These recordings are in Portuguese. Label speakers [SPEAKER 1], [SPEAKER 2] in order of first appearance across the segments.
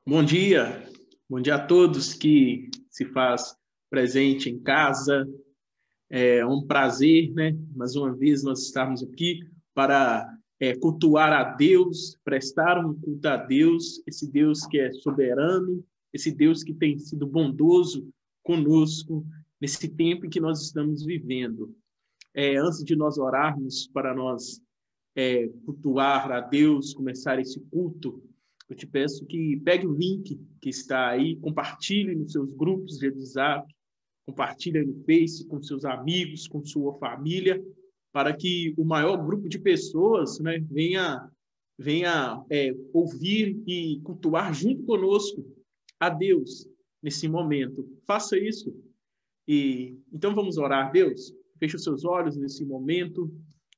[SPEAKER 1] Bom dia a todos que se faz presente em casa. É um prazer, né? Mais uma vez nós estamos aqui para cultuar a Deus, prestar um culto a Deus, esse Deus que é soberano, esse Deus que tem sido bondoso conosco nesse tempo em que nós estamos vivendo. Antes de nós orarmos para nós cultuar a Deus, começar esse culto, eu te peço que pegue o link que está aí, compartilhe nos seus grupos de WhatsApp, compartilhe no Face com seus amigos, com sua família, para que o maior grupo de pessoas, né, venha ouvir e cultuar junto conosco a Deus nesse momento. Faça isso. Então vamos orar, Deus. Feche os seus olhos nesse momento.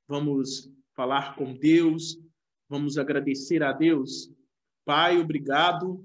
[SPEAKER 1] Vamos falar com Deus. Vamos agradecer a Deus. Pai, obrigado.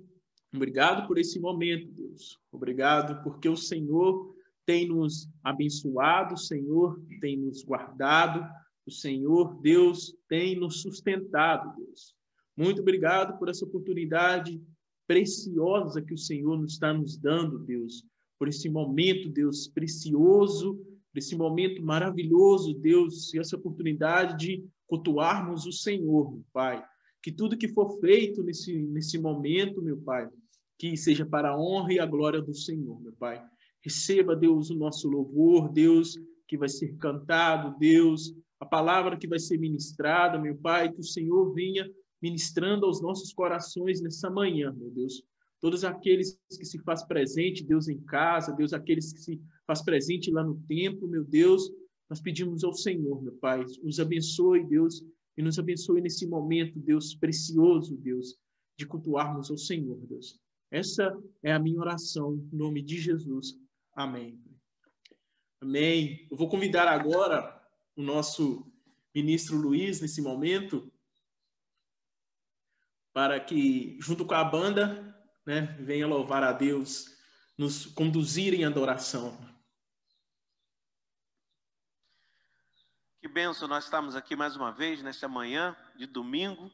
[SPEAKER 1] Obrigado por esse momento, Deus. Obrigado porque o Senhor tem nos abençoado, o Senhor tem nos guardado, o Senhor, Deus, tem nos sustentado, Deus. Muito obrigado por essa oportunidade preciosa que o Senhor nos está nos dando, Deus. Por esse momento, Deus, precioso, por esse momento maravilhoso, Deus, e essa oportunidade de cultuarmos o Senhor, meu Pai. Que tudo que for feito nesse momento, meu Pai, que seja para a honra e a glória do Senhor, meu Pai. Receba, Deus, o nosso louvor, Deus, que vai ser cantado, Deus, a palavra que vai ser ministrada, meu Pai, que o Senhor venha ministrando aos nossos corações nessa manhã, meu Deus. Todos aqueles que se faz presente, Deus, em casa, Deus, aqueles que se faz presente lá no templo, meu Deus, nós pedimos ao Senhor, meu Pai, nos abençoe, Deus, e nos abençoe nesse momento, Deus, precioso, Deus, de cultuarmos ao Senhor, Deus. Essa é a minha oração, em nome de Jesus. Amém. Amém. Eu vou convidar agora o nosso ministro Luiz, nesse momento, para que, junto com a banda, né, venha louvar a Deus, nos conduzir em adoração.
[SPEAKER 2] Que bênção, nós estamos aqui mais uma vez, nesta manhã de domingo,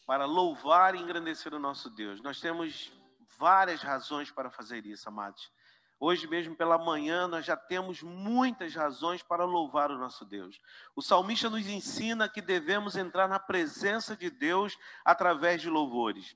[SPEAKER 2] para louvar e engrandecer o nosso Deus. Nós temos várias razões para fazer isso, amados. Hoje mesmo pela manhã nós já temos muitas razões para louvar o nosso Deus. O salmista nos ensina que devemos entrar na presença de Deus através de louvores.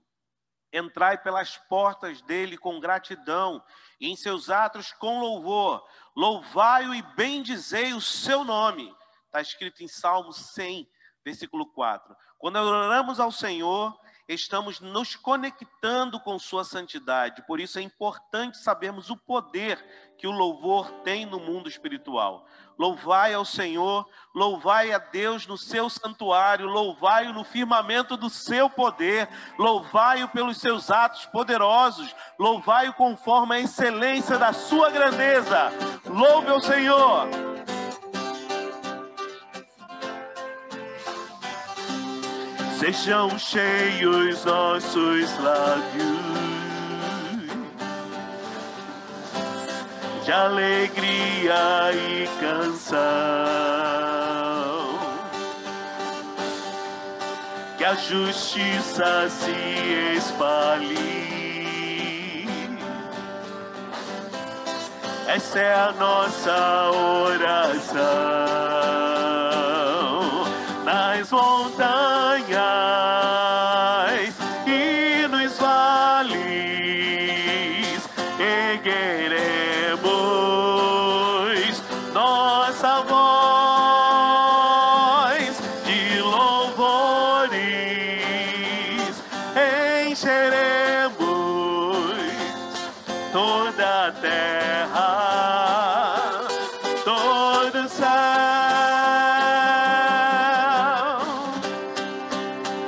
[SPEAKER 2] Entrai pelas portas dele com gratidão e em seus atos com louvor. Louvai-o e bendizei o seu nome. Está escrito em Salmo 100, versículo 4. Quando oramos ao Senhor, estamos nos conectando com sua santidade. Por isso é importante sabermos o poder que o louvor tem no mundo espiritual. Louvai ao Senhor, louvai a Deus no seu santuário, louvai-o no firmamento do seu poder, louvai-o pelos seus atos poderosos, louvai-o conforme a excelência da sua grandeza. Louve ao Senhor. Sejam cheios nossos lábios de alegria e canção, que a justiça se espalhe. Essa é a nossa oração nas montanhas e nos vales, ergueremos nossa voz de louvores, encheremos toda a terra, todo o céu.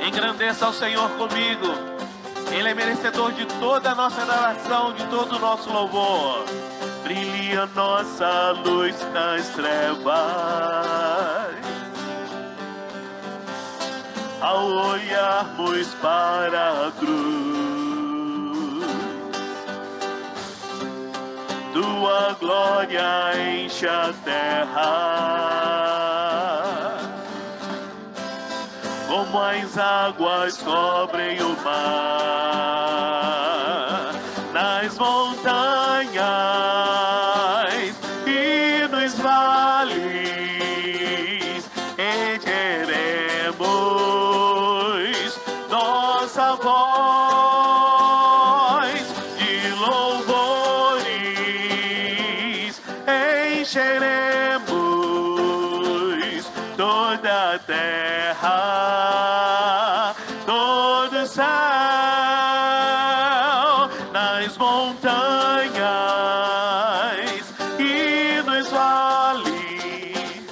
[SPEAKER 2] Engrandeça ao Senhor comigo. Ele é merecedor de toda a nossa adoração, de todo o nosso louvor. Brilhe a nossa luz nas trevas, ao olharmos para a cruz. Tua glória enche a terra, como as águas cobrem o mar. nas montanhas e nos vales, encheremos nossa voz de louvores, encheremos toda a terra, todo o céu, nas montanhas e nos vales,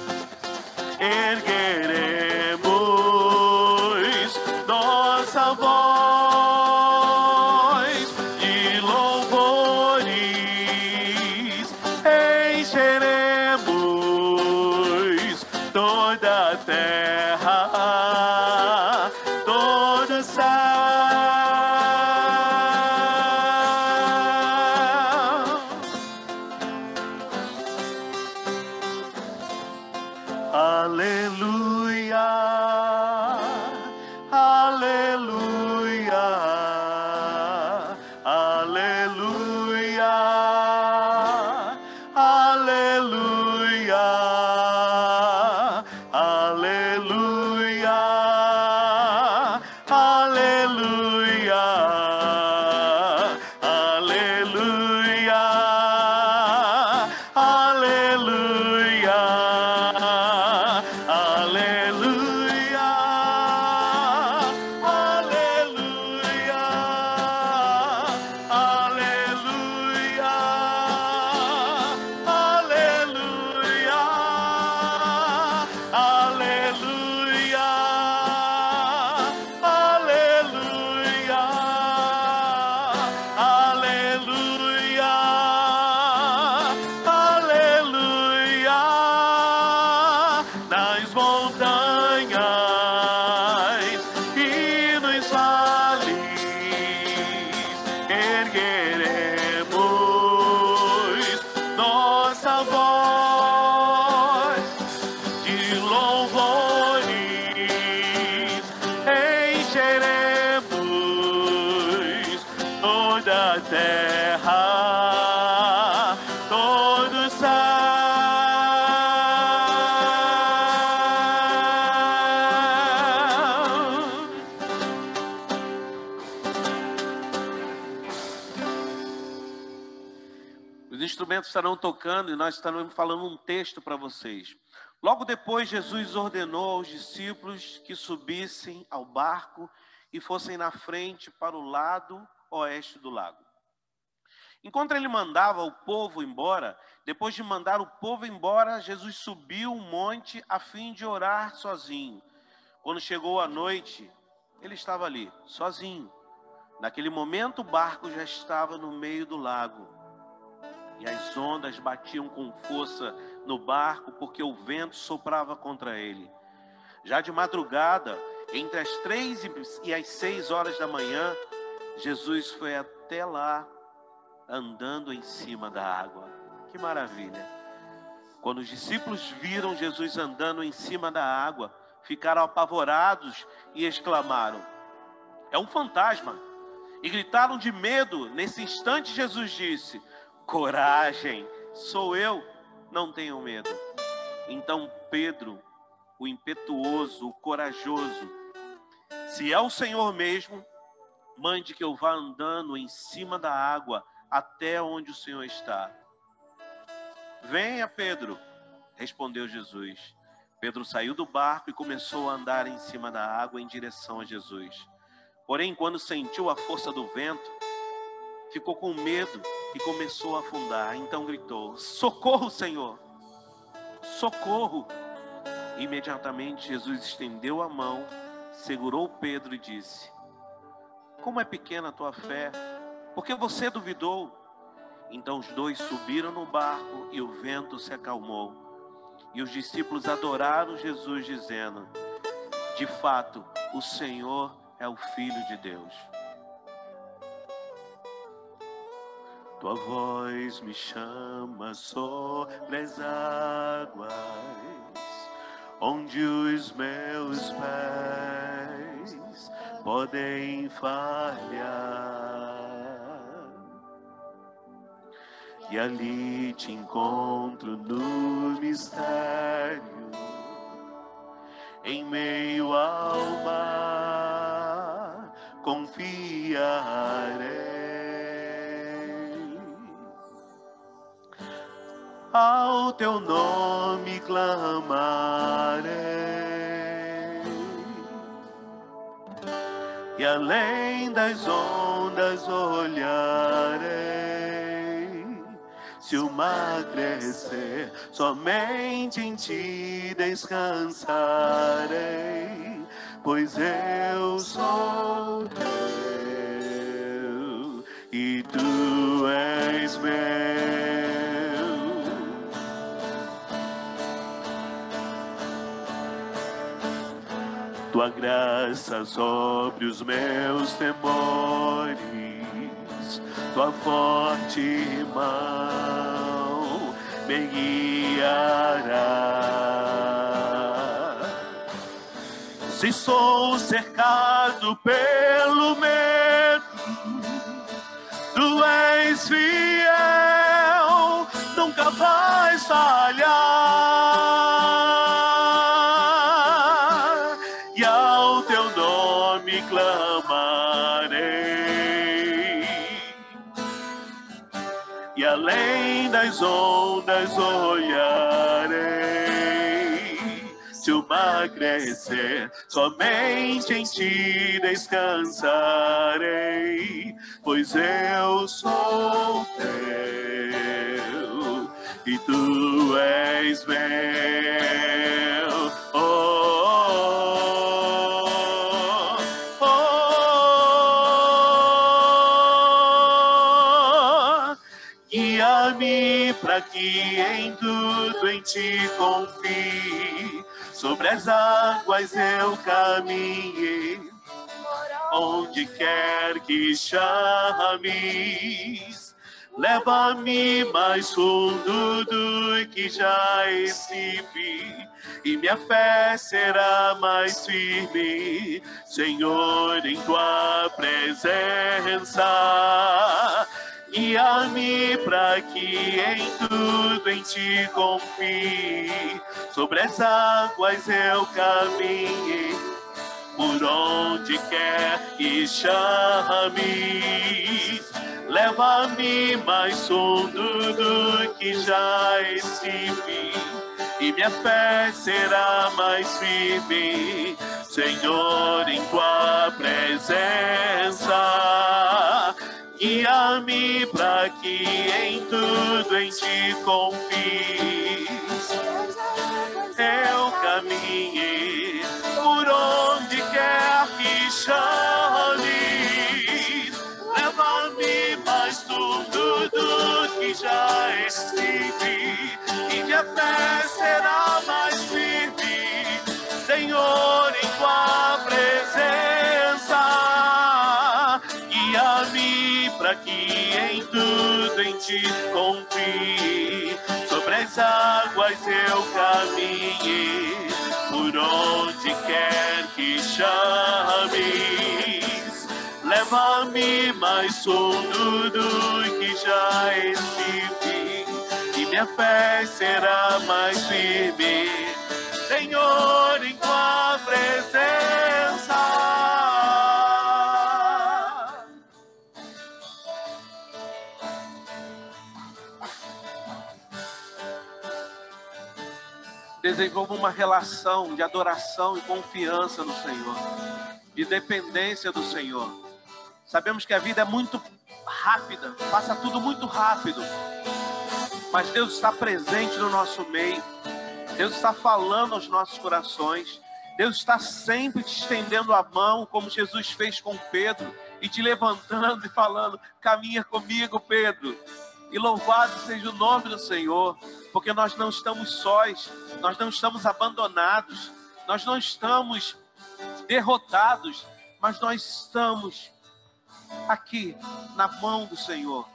[SPEAKER 2] ergueremos nossa voz de louvores, encheremos toda a terra, todo o céu. Aleluia, aleluia, aleluia, aleluia, aleluia, aleluia, aleluia, aleluia, aleluia, aleluia, aleluia, aleluia, aleluia, aleluia, aleluia, aleluia, nas montanhas e nos vales, ergueremos nossa voz de louvores, encheremos toda a terra, todo o céu. Os instrumentos estarão tocando e nós estaremos falando um texto para vocês. Logo depois, Jesus ordenou aos discípulos que subissem ao barco e fossem na frente para o lado oeste do lago. Enquanto ele mandava o povo embora, depois de mandar o povo embora, Jesus subiu um monte a fim de orar sozinho. Quando chegou a noite, ele estava ali, sozinho. Naquele momento, o barco já estava no meio do lago. E as ondas batiam com força no barco, porque o vento soprava contra ele. Já de madrugada, entre as 3 e as 6 horas da manhã, Jesus foi até lá, andando em cima da água. Que maravilha! Quando os discípulos viram Jesus andando em cima da água, ficaram apavorados e exclamaram: é um fantasma! E gritaram de medo. Nesse instante, Jesus disse: coragem, sou eu, não tenham medo. Então Pedro, o impetuoso, o corajoso, se é o Senhor mesmo, mande que eu vá andando em cima da água até onde o Senhor está. Venha, Pedro, respondeu Jesus. Pedro saiu do barco e começou a andar em cima da água em direção a Jesus. Porém, quando sentiu a força do vento, ficou com medo e começou a afundar. Então gritou: socorro, Senhor! Socorro! Imediatamente Jesus estendeu a mão, segurou Pedro e disse: como é pequena a tua fé, porque você duvidou? Então os dois subiram no barco e o vento se acalmou. E os discípulos adoraram Jesus, dizendo: de fato, o Senhor é o Filho de Deus. Tua voz me chama sobre as águas, onde os meus pés podem falhar. e ali te encontro no mistério, em meio ao mar, confiarei. Ao teu nome clamarei, e além das ondas olharei. Se o mar crescer, somente em ti descansarei, pois eu sou teu e tu és meu. Tua graça sobre os meus temores, tua forte mão me guiará. Se sou cercado pelo medo, tu és fiel, nunca vais falhar, e ao teu nome clamarei, e além das ondas olharei. Se o mar crescer, somente em ti descansarei, pois eu sou teu e tu és meu. Guia-me para que em tudo em ti confie, sobre as águas eu caminhe, onde quer que chames, leva-me mais fundo do que já estive, e minha fé será mais firme, Senhor, em tua presença. Guia-me para que em tudo em ti confie, sobre as águas eu caminhe, por onde quer que chames, leva-me mais fundo do que já estive, e minha fé será mais firme, Senhor, em tua presença. Guia-me para que em tudo em ti confie, eu caminhe, por onde quer que chames, leva-me mais fundo do que já estive, e minha fé será mais firme, Senhor, em tua presença. Guia-me para que em tudo em ti confie, sobre as águas eu caminhe, por onde quer que chames, leva-me mais fundo do que já estive, e minha fé será mais firme, Senhor, em tua presença. Desenvolva uma relação de adoração e confiança no Senhor, de dependência do Senhor. Sabemos que a vida é muito rápida, passa tudo muito rápido, mas Deus está presente no nosso meio, Deus está falando aos nossos corações, Deus está sempre te estendendo a mão, como Jesus fez com Pedro, e te levantando e falando: caminha comigo, Pedro. E louvado seja o nome do Senhor, porque nós não estamos sós, nós não estamos abandonados, nós não estamos derrotados, mas nós estamos aqui na mão do Senhor.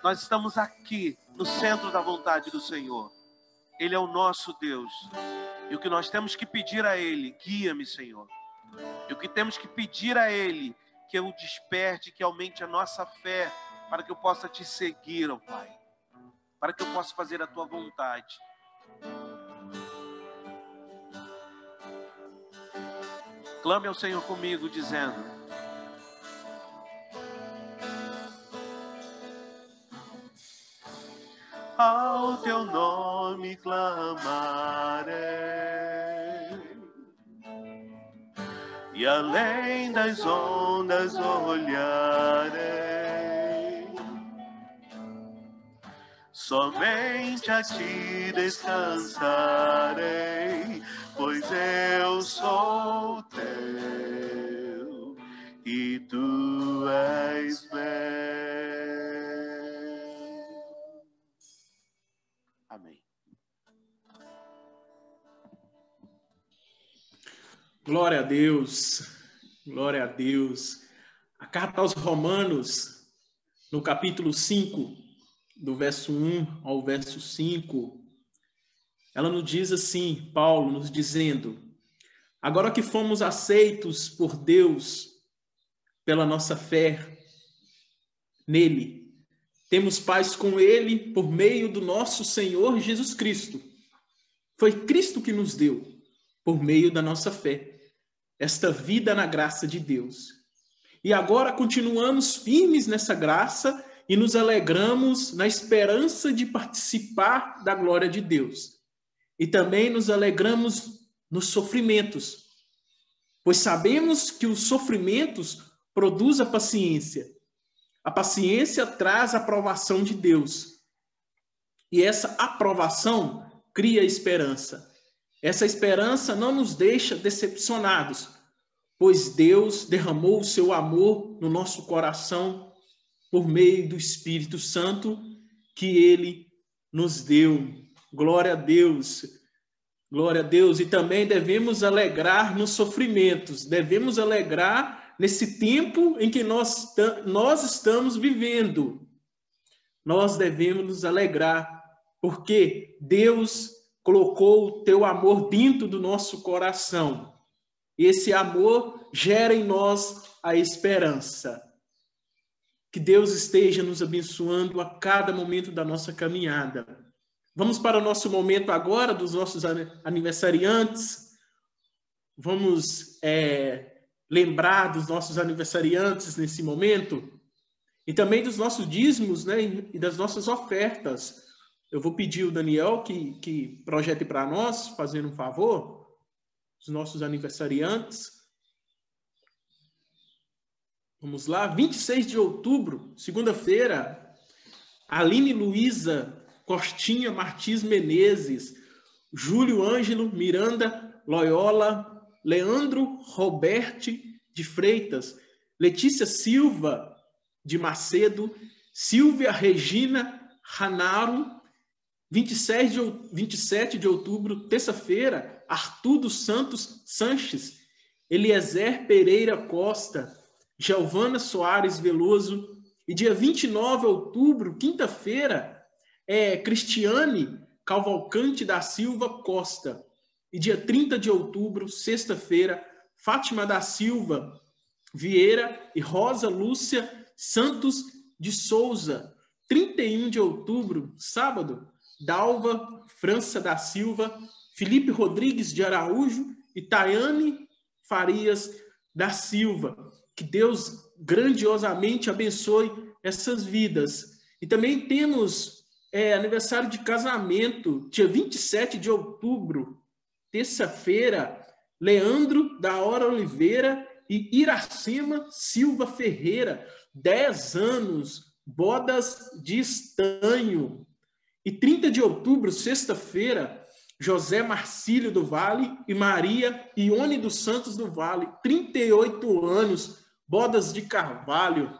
[SPEAKER 2] Nós estamos aqui no centro da vontade do Senhor. Ele é o nosso Deus. E o que nós temos que pedir a Ele: guia-me, Senhor. E o que temos que pedir a Ele: que eu desperte, que aumente a nossa fé, para que eu possa te seguir, ó Pai. para que eu possa fazer a tua vontade. Clame ao Senhor comigo, dizendo: ao teu nome clamarei, e além das ondas olharei, somente a ti descansarei, pois eu sou teu e tu és meu. Amém.
[SPEAKER 1] Glória a Deus, glória a Deus. A carta aos Romanos, no capítulo 5, do verso 1 ao verso 5, ela nos diz assim, Paulo nos dizendo: agora que fomos aceitos por Deus pela nossa fé nele, temos paz com ele por meio do nosso Senhor Jesus Cristo. Foi Cristo que nos deu, por meio da nossa fé, esta vida na graça de Deus. E agora continuamos firmes nessa graça e nos alegramos na esperança de participar da glória de Deus. E também nos alegramos nos sofrimentos, pois sabemos que os sofrimentos produzem a paciência. A paciência traz a aprovação de Deus. E essa aprovação cria esperança. Essa esperança não nos deixa decepcionados, pois Deus derramou o seu amor no nosso coração por meio do Espírito Santo que ele nos deu. Glória a Deus. Glória a Deus. E também devemos alegrar nos sofrimentos. Devemos alegrar nesse tempo em que nós estamos vivendo. Nós devemos nos alegrar, porque Deus colocou o teu amor dentro do nosso coração. E esse amor gera em nós a esperança. Que Deus esteja nos abençoando a cada momento da nossa caminhada. Vamos para o nosso momento agora dos nossos aniversariantes. Vamos lembrar dos nossos aniversariantes nesse momento. E também dos nossos dízimos, né, e das nossas ofertas. Eu vou pedir ao Daniel que projete para nós, fazendo um favor, os nossos aniversariantes. Vamos lá, 26 de outubro, segunda-feira, Aline Luísa Costinha Martins Menezes, Júlio Ângelo Miranda Loyola, Leandro Roberti de Freitas, Letícia Silva de Macedo, Silvia Regina Ranaro, 27 de outubro, terça-feira, Arthur dos Santos Sanches, Eliezer Pereira Costa, Giovana Soares Veloso, e dia 29 de outubro, quinta-feira, Cristiane Cavalcante da Silva Costa, e dia 30 de outubro, sexta-feira, Fátima da Silva Vieira e Rosa Lúcia Santos de Souza, 31 de outubro, sábado, Dalva França da Silva, Felipe Rodrigues de Araújo e Tayane Farias da Silva. Que Deus grandiosamente abençoe essas vidas. E também temos aniversário de casamento, dia 27 de outubro, terça-feira, Leandro da Hora Oliveira e Iracema Silva Ferreira, 10 anos, bodas de estanho. E 30 de outubro, sexta-feira, José Marcílio do Vale e Maria Ione dos Santos do Vale, 38 anos, bodas de carvalho.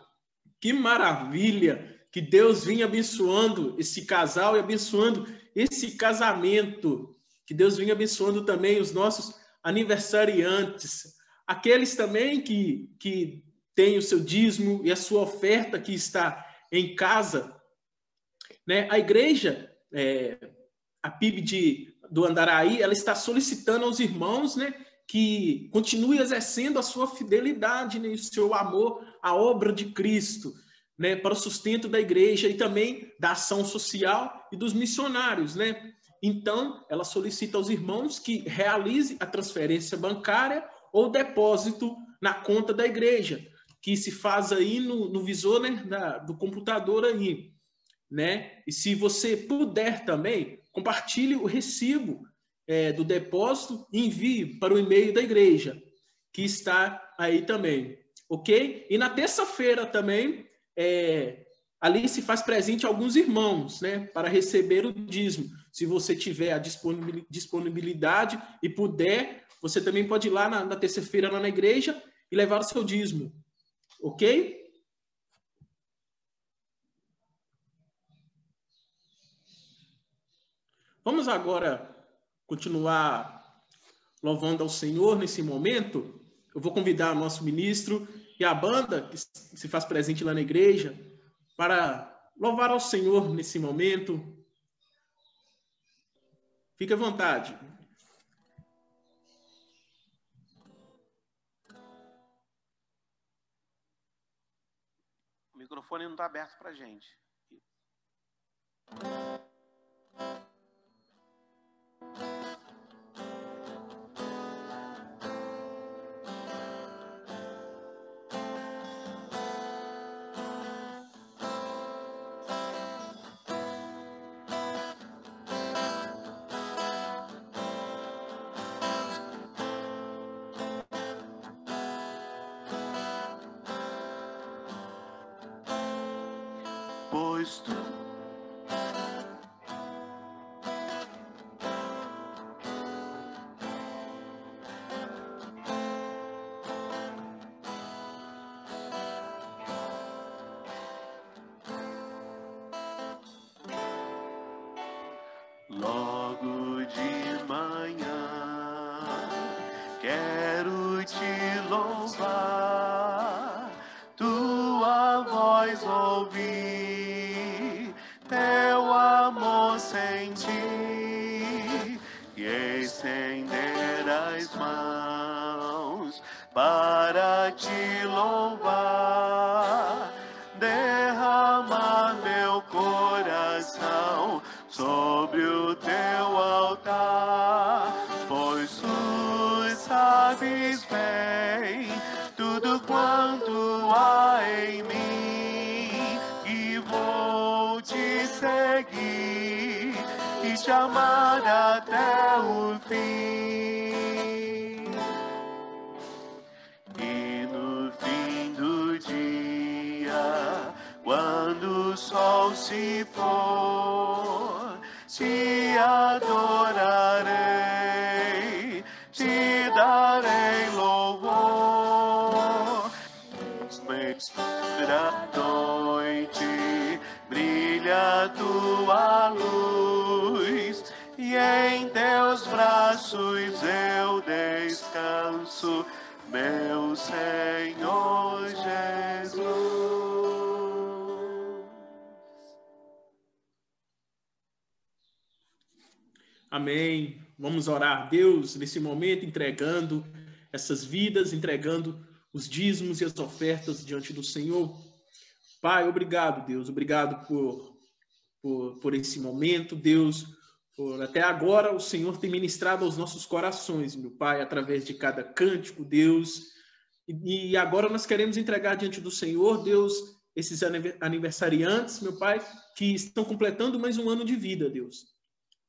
[SPEAKER 1] Que maravilha! Que Deus venha abençoando esse casal e abençoando esse casamento. Que Deus venha abençoando também os nossos aniversariantes. Aqueles também que têm o seu dízimo e a sua oferta que está em casa, né? A igreja, a PIB do Andaraí, ela está solicitando aos irmãos, né, que continue exercendo a sua fidelidade, né, o seu amor à obra de Cristo. né, para o sustento da igreja e também da ação social e dos missionários, né? Então, ela solicita aos irmãos que realize a transferência bancária ou depósito na conta da igreja, que se faz aí no visor, né, do computador aí, né? E se você puder também, compartilhe o recibo do depósito e envie para o e-mail da igreja, que está aí também, ok? E na terça-feira também, ali se faz presente alguns irmãos, né, para receber o dízimo. Se você tiver a disponibilidade e puder, você também pode ir lá na terça-feira lá na igreja e levar o seu dízimo, ok? Vamos agora continuar louvando ao Senhor nesse momento. Eu vou convidar o nosso ministro e a banda que se faz presente lá na igreja para louvar ao Senhor nesse momento. Fique à vontade.
[SPEAKER 2] O microfone não está aberto para a gente. Pois tu logo de manhã quero te louvar, tua voz ouvir, teu amor sentir e estender as mãos para te louvar, derramar meu coração sobre o teu altar, pois tu sabes bem tudo quanto há em mim, e vou te seguir e te amar até o fim. E no fim do dia, quando o sol se for, te adorarei, te darei louvor. Da noite brilha tua luz, e em teus braços eu descanso, meu Senhor Jesus.
[SPEAKER 1] Amém. Vamos orar a Deus nesse momento, entregando essas vidas, entregando os dízimos e as ofertas diante do Senhor. Pai, obrigado, Deus. Obrigado por esse momento, Deus. Até agora o Senhor tem ministrado aos nossos corações, meu Pai, através de cada cântico, Deus. E agora nós queremos entregar diante do Senhor, Deus, esses aniversariantes, meu Pai, que estão completando mais um ano de vida, Deus.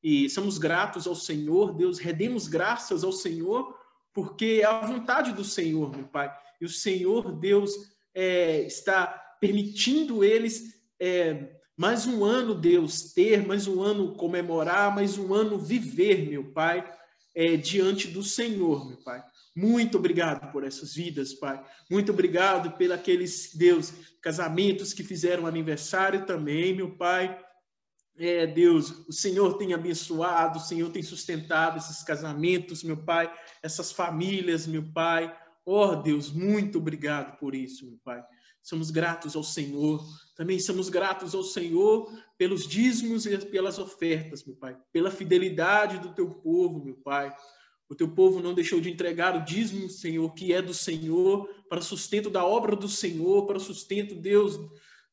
[SPEAKER 1] E somos gratos ao Senhor, Deus, rendemos graças ao Senhor, porque é a vontade do Senhor, meu Pai. E o Senhor, Deus, está permitindo eles mais um ano, Deus, ter, mais um ano comemorar, mais um ano viver, meu Pai, diante do Senhor, meu Pai. Muito obrigado por essas vidas, Pai. Muito obrigado pelos, Deus, casamentos que fizeram aniversário também, meu Pai. Deus, o Senhor tem abençoado, o Senhor tem sustentado esses casamentos, meu Pai, essas famílias, meu Pai. Oh, Deus, muito obrigado por isso, meu Pai. Somos gratos ao Senhor. Também somos gratos ao Senhor pelos dízimos e pelas ofertas, meu Pai. Pela fidelidade do teu povo, meu Pai. O teu povo não deixou de entregar o dízimo, Senhor, que é do Senhor, para o sustento da obra do Senhor, para o sustento, Deus,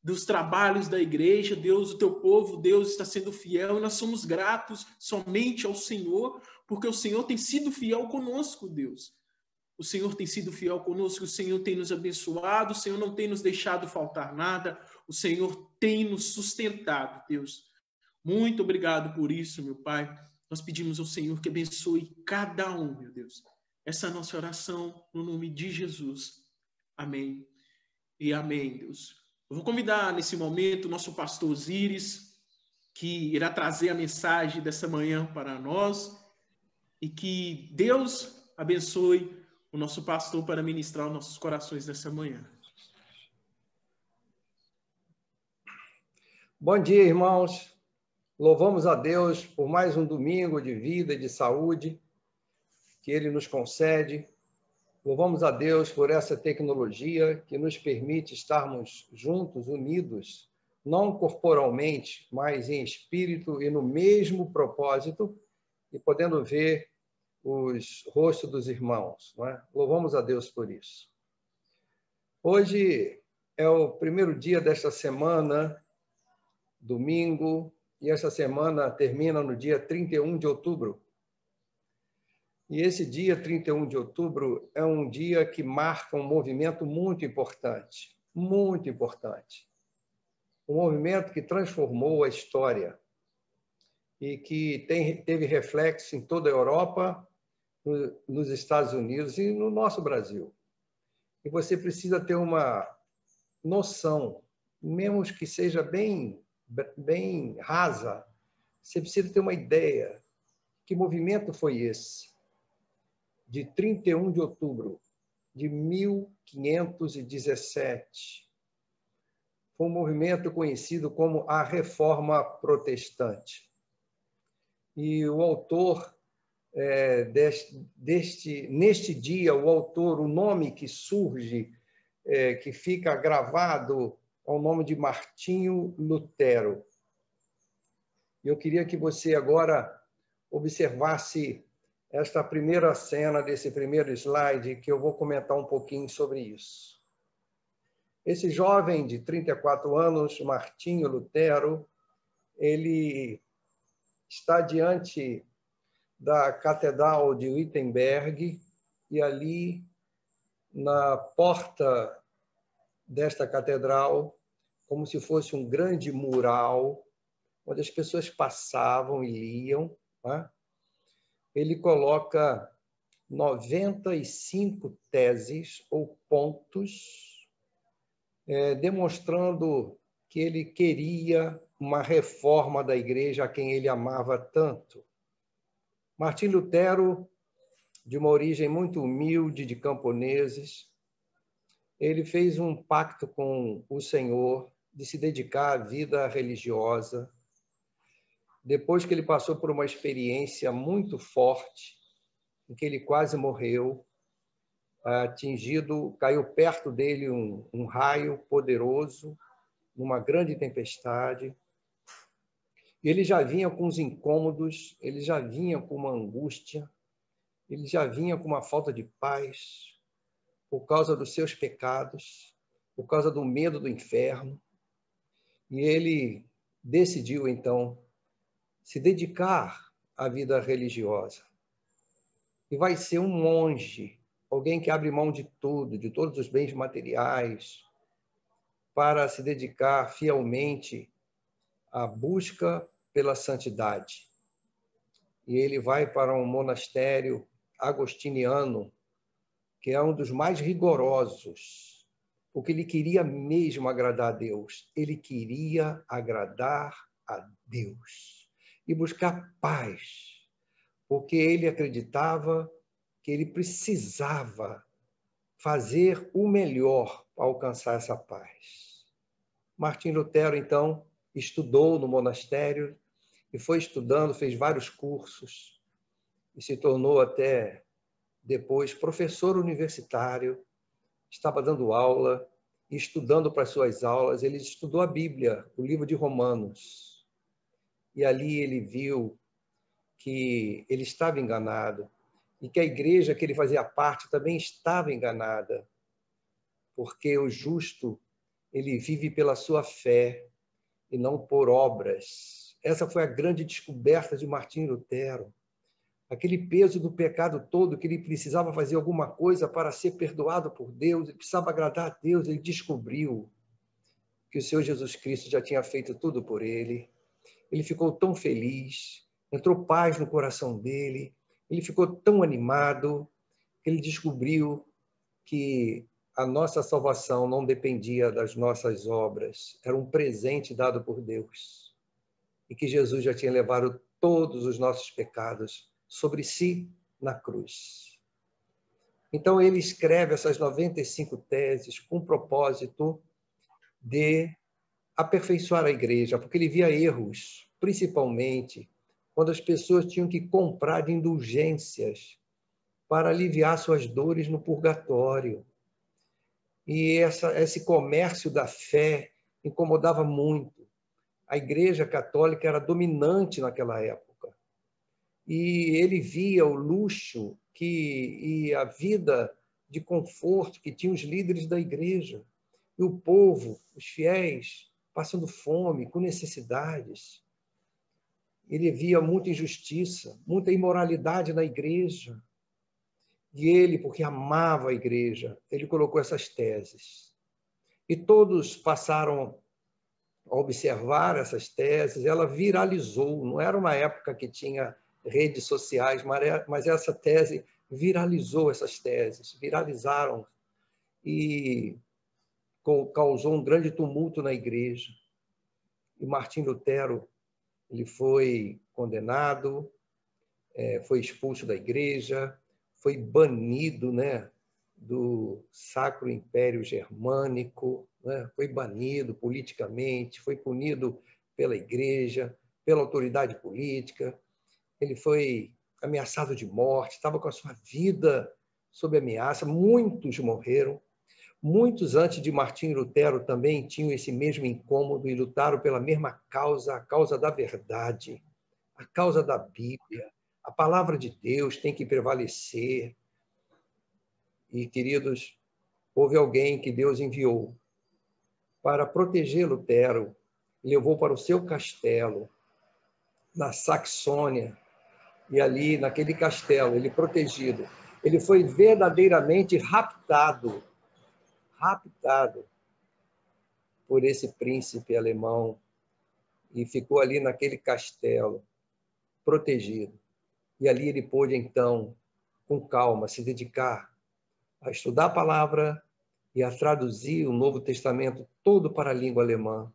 [SPEAKER 1] dos trabalhos da igreja. Deus, o teu povo, Deus está sendo fiel, e nós somos gratos somente ao Senhor, porque o Senhor tem sido fiel conosco, Deus. O Senhor tem sido fiel conosco, o Senhor tem nos abençoado, o Senhor não tem nos deixado faltar nada, o Senhor tem nos sustentado, Deus. Muito obrigado por isso, meu Pai. Nós pedimos ao Senhor que abençoe cada um, meu Deus. Essa é a nossa oração no nome de Jesus. Amém e amém, Deus. Eu vou convidar nesse momento o nosso pastor Osíris, que irá trazer a mensagem dessa manhã para nós, e que Deus abençoe o nosso pastor para ministrar os nossos corações dessa manhã.
[SPEAKER 3] Bom dia, irmãos. Louvamos a Deus por mais um domingo de vida e de saúde que Ele nos concede. Louvamos a Deus por essa tecnologia que nos permite estarmos juntos, unidos, não corporalmente, mas em espírito e no mesmo propósito, e podendo ver os rostos dos irmãos, não é? Louvamos a Deus por isso. Hoje é o primeiro dia desta semana, domingo, e essa semana termina no dia 31 de outubro. E esse dia 31 de outubro é um dia que marca um movimento muito importante, muito importante. Um movimento que transformou a história e que teve reflexo em toda a Europa, nos Estados Unidos e no nosso Brasil. E você precisa ter uma noção, mesmo que seja bem rasa, você precisa ter uma ideia. Que movimento foi esse? De 31 de outubro de 1517. Foi um movimento conhecido como a Reforma Protestante. E o autor neste dia, o nome que surge, que fica gravado, é o nome de Martinho Lutero. Eu queria que você agora observasse esta primeira cena desse primeiro slide, que eu vou comentar um pouquinho sobre isso. Esse jovem de 34 anos, Martinho Lutero, ele está diante da Catedral de Wittenberg, e ali, na porta desta catedral, como se fosse um grande mural, onde as pessoas passavam e liam, né? Ele coloca 95 teses ou pontos, demonstrando que ele queria uma reforma da igreja a quem ele amava tanto. Martinho Lutero, de uma origem muito humilde, de camponeses, ele fez um pacto com o Senhor de se dedicar à vida religiosa. Depois que ele passou por uma experiência muito forte, em que ele quase morreu, caiu perto dele um raio poderoso, numa grande tempestade. Ele já vinha com os incômodos, ele já vinha com uma angústia, ele já vinha com uma falta de paz, por causa dos seus pecados, por causa do medo do inferno. E ele decidiu, então, se dedicar à vida religiosa. E vai ser um monge, alguém que abre mão de tudo, de todos os bens materiais, para se dedicar fielmente à busca pela santidade. E ele vai para um monastério agostiniano, que é um dos mais rigorosos, porque ele queria mesmo agradar a Deus. Ele queria agradar a Deus e buscar paz, porque ele acreditava que ele precisava fazer o melhor para alcançar essa paz. Martinho Lutero, então, estudou no monastério e foi estudando, fez vários cursos e se tornou até depois professor universitário, estava dando aula e estudando para suas aulas. Ele estudou a Bíblia, o livro de Romanos, e ali ele viu que ele estava enganado e que a igreja que ele fazia parte também estava enganada, porque o justo, ele vive pela sua fé e não por obras. Essa foi a grande descoberta de Martim Lutero. Aquele peso do pecado todo, que ele precisava fazer alguma coisa para ser perdoado por Deus, ele precisava agradar a Deus, ele descobriu que o Senhor Jesus Cristo já tinha feito tudo por ele. Ele ficou tão feliz, entrou paz no coração dele, ele ficou tão animado, que ele descobriu que a nossa salvação não dependia das nossas obras, era um presente dado por Deus. E que Jesus já tinha levado todos os nossos pecados sobre si na cruz. Então, ele escreve essas 95 teses com o propósito de aperfeiçoar a igreja, porque ele via erros, principalmente quando as pessoas tinham que comprar de indulgências para aliviar suas dores no purgatório. E esse comércio da fé incomodava muito. A Igreja Católica era dominante naquela época. E ele via o luxo e a vida de conforto que tinham os líderes da igreja. E o povo, os fiéis, passando fome, com necessidades. Ele via muita injustiça, muita imoralidade na igreja. E ele, porque amava a igreja, ele colocou essas teses. E todos passaram a observar essas teses. Ela viralizou. Não era uma época que tinha redes sociais, mas essa tese viralizou, essas teses, viralizaram e causou um grande tumulto na igreja. E Martim Lutero, ele foi condenado, foi expulso da igreja, foi banido, né, do Sacro Império Germânico, né, foi banido politicamente, foi punido pela igreja, pela autoridade política. Ele foi ameaçado de morte, estava com a sua vida sob ameaça. Muitos morreram. Muitos antes de Martim Lutero também tinham esse mesmo incômodo e lutaram pela mesma causa, a causa da verdade, a causa da Bíblia. A palavra de Deus tem que prevalecer. E, queridos, houve alguém que Deus enviou para proteger Lutero, levou para o seu castelo, na Saxônia, e ali, naquele castelo, ele protegido, ele foi verdadeiramente raptado por esse príncipe alemão e ficou ali naquele castelo, protegido. E ali ele pôde, então, com calma, se dedicar a estudar a palavra e a traduzir o Novo Testamento todo para a língua alemã.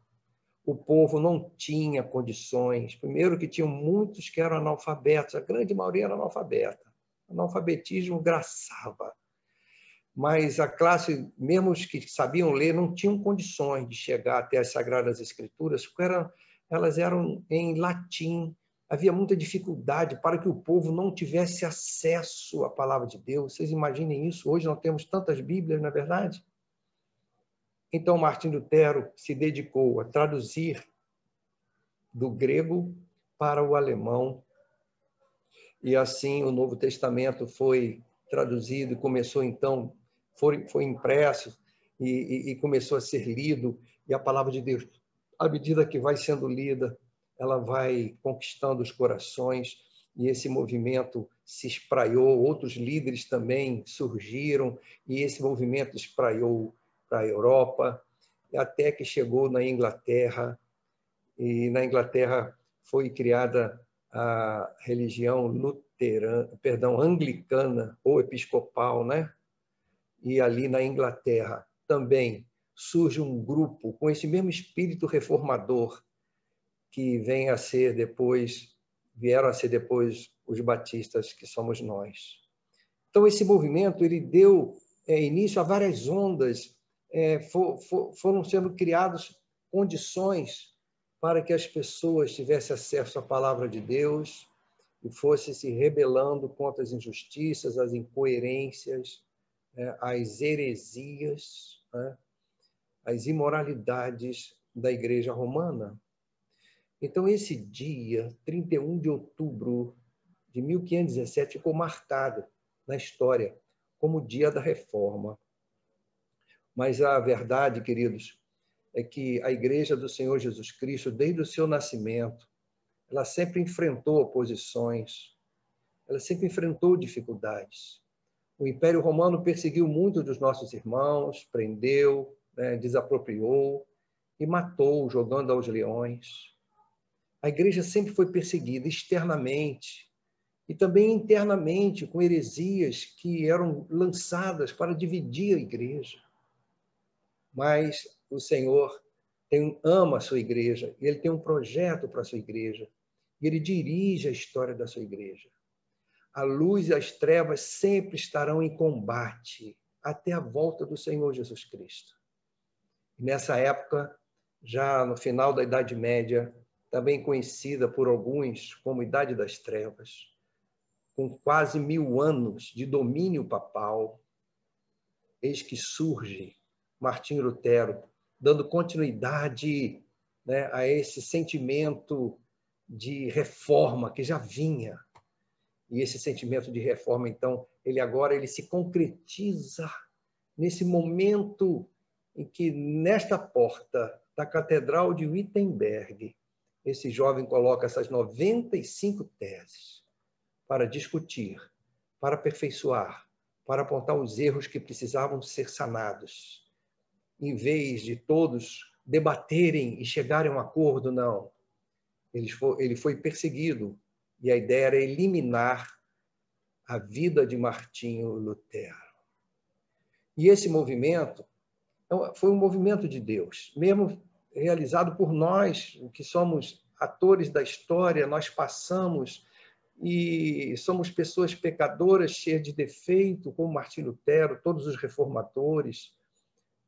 [SPEAKER 3] O povo não tinha condições. Primeiro que tinham muitos que eram analfabetos, a grande maioria era analfabeta. O analfabetismo graçava. Mas a classe, mesmo os que sabiam ler, não tinham condições de chegar até as Sagradas Escrituras, porque elas eram em latim. Havia muita dificuldade para que o povo não tivesse acesso à palavra de Deus. Vocês imaginem isso? Hoje nós temos tantas Bíblias, não é verdade? Então, Martim Lutero se dedicou a traduzir do grego para o alemão. E assim o Novo Testamento foi traduzido e começou, então, foi impresso e começou a ser lido. E a palavra de Deus, à medida que vai sendo lida, ela vai conquistando os corações. E esse movimento se espraiou. Outros líderes também surgiram. E esse movimento espraiou para a Europa, até que chegou na Inglaterra, e na Inglaterra foi criada a religião anglicana ou episcopal, né? E ali na Inglaterra também surge um grupo com esse mesmo espírito reformador que vieram a ser depois os batistas, que somos nós. Então esse movimento ele deu início a várias ondas. Foram sendo criadas condições para que as pessoas tivessem acesso à palavra de Deus e fossem se rebelando contra as injustiças, as incoerências, as heresias, as imoralidades da Igreja Romana. Então, esse dia, 31 de outubro de 1517, ficou marcado na história como o dia da Reforma. Mas a verdade, queridos, é que a Igreja do Senhor Jesus Cristo, desde o seu nascimento, ela sempre enfrentou oposições, ela sempre enfrentou dificuldades. O Império Romano perseguiu muitos dos nossos irmãos, prendeu, desapropriou e matou, jogando aos leões. A igreja sempre foi perseguida externamente e também internamente, com heresias que eram lançadas para dividir a igreja. Mas o Senhor ama a sua igreja, e Ele tem um projeto para a sua igreja, e Ele dirige a história da sua igreja. A luz e as trevas sempre estarão em combate até a volta do Senhor Jesus Cristo. E nessa época, já no final da Idade Média, também conhecida por alguns como Idade das Trevas, com quase 1000 anos de domínio papal, eis que surge Martinho Lutero, dando continuidade, a esse sentimento de reforma que já vinha. E esse sentimento de reforma, então, ele se concretiza nesse momento em que, nesta porta da Catedral de Wittenberg, esse jovem coloca essas 95 teses para discutir, para aperfeiçoar, para apontar os erros que precisavam ser sanados. Em vez de todos debaterem e chegarem a um acordo, não. Ele foi perseguido, e a ideia era eliminar a vida de Martinho Lutero. E esse movimento foi um movimento de Deus, mesmo realizado por nós, que somos atores da história, nós passamos e somos pessoas pecadoras, cheias de defeito, como Martinho Lutero, todos os reformadores,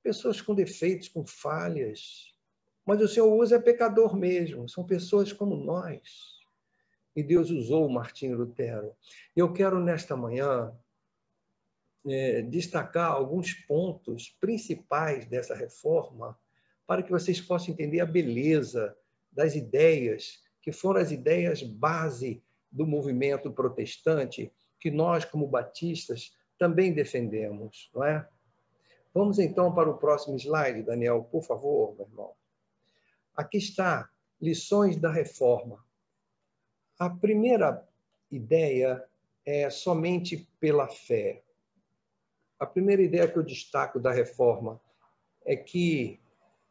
[SPEAKER 3] pessoas com defeitos, com falhas, mas o Senhor usa pecador mesmo, são pessoas como nós. E Deus usou o Martinho Lutero. Eu quero, nesta manhã, destacar alguns pontos principais dessa reforma para que vocês possam entender a beleza das ideias, que foram as ideias base do movimento protestante, que nós, como batistas, também defendemos, não é? Vamos, então, para o próximo slide, Daniel, por favor, meu irmão. Aqui está, lições da reforma. A primeira ideia é somente pela fé. A primeira ideia que eu destaco da reforma é que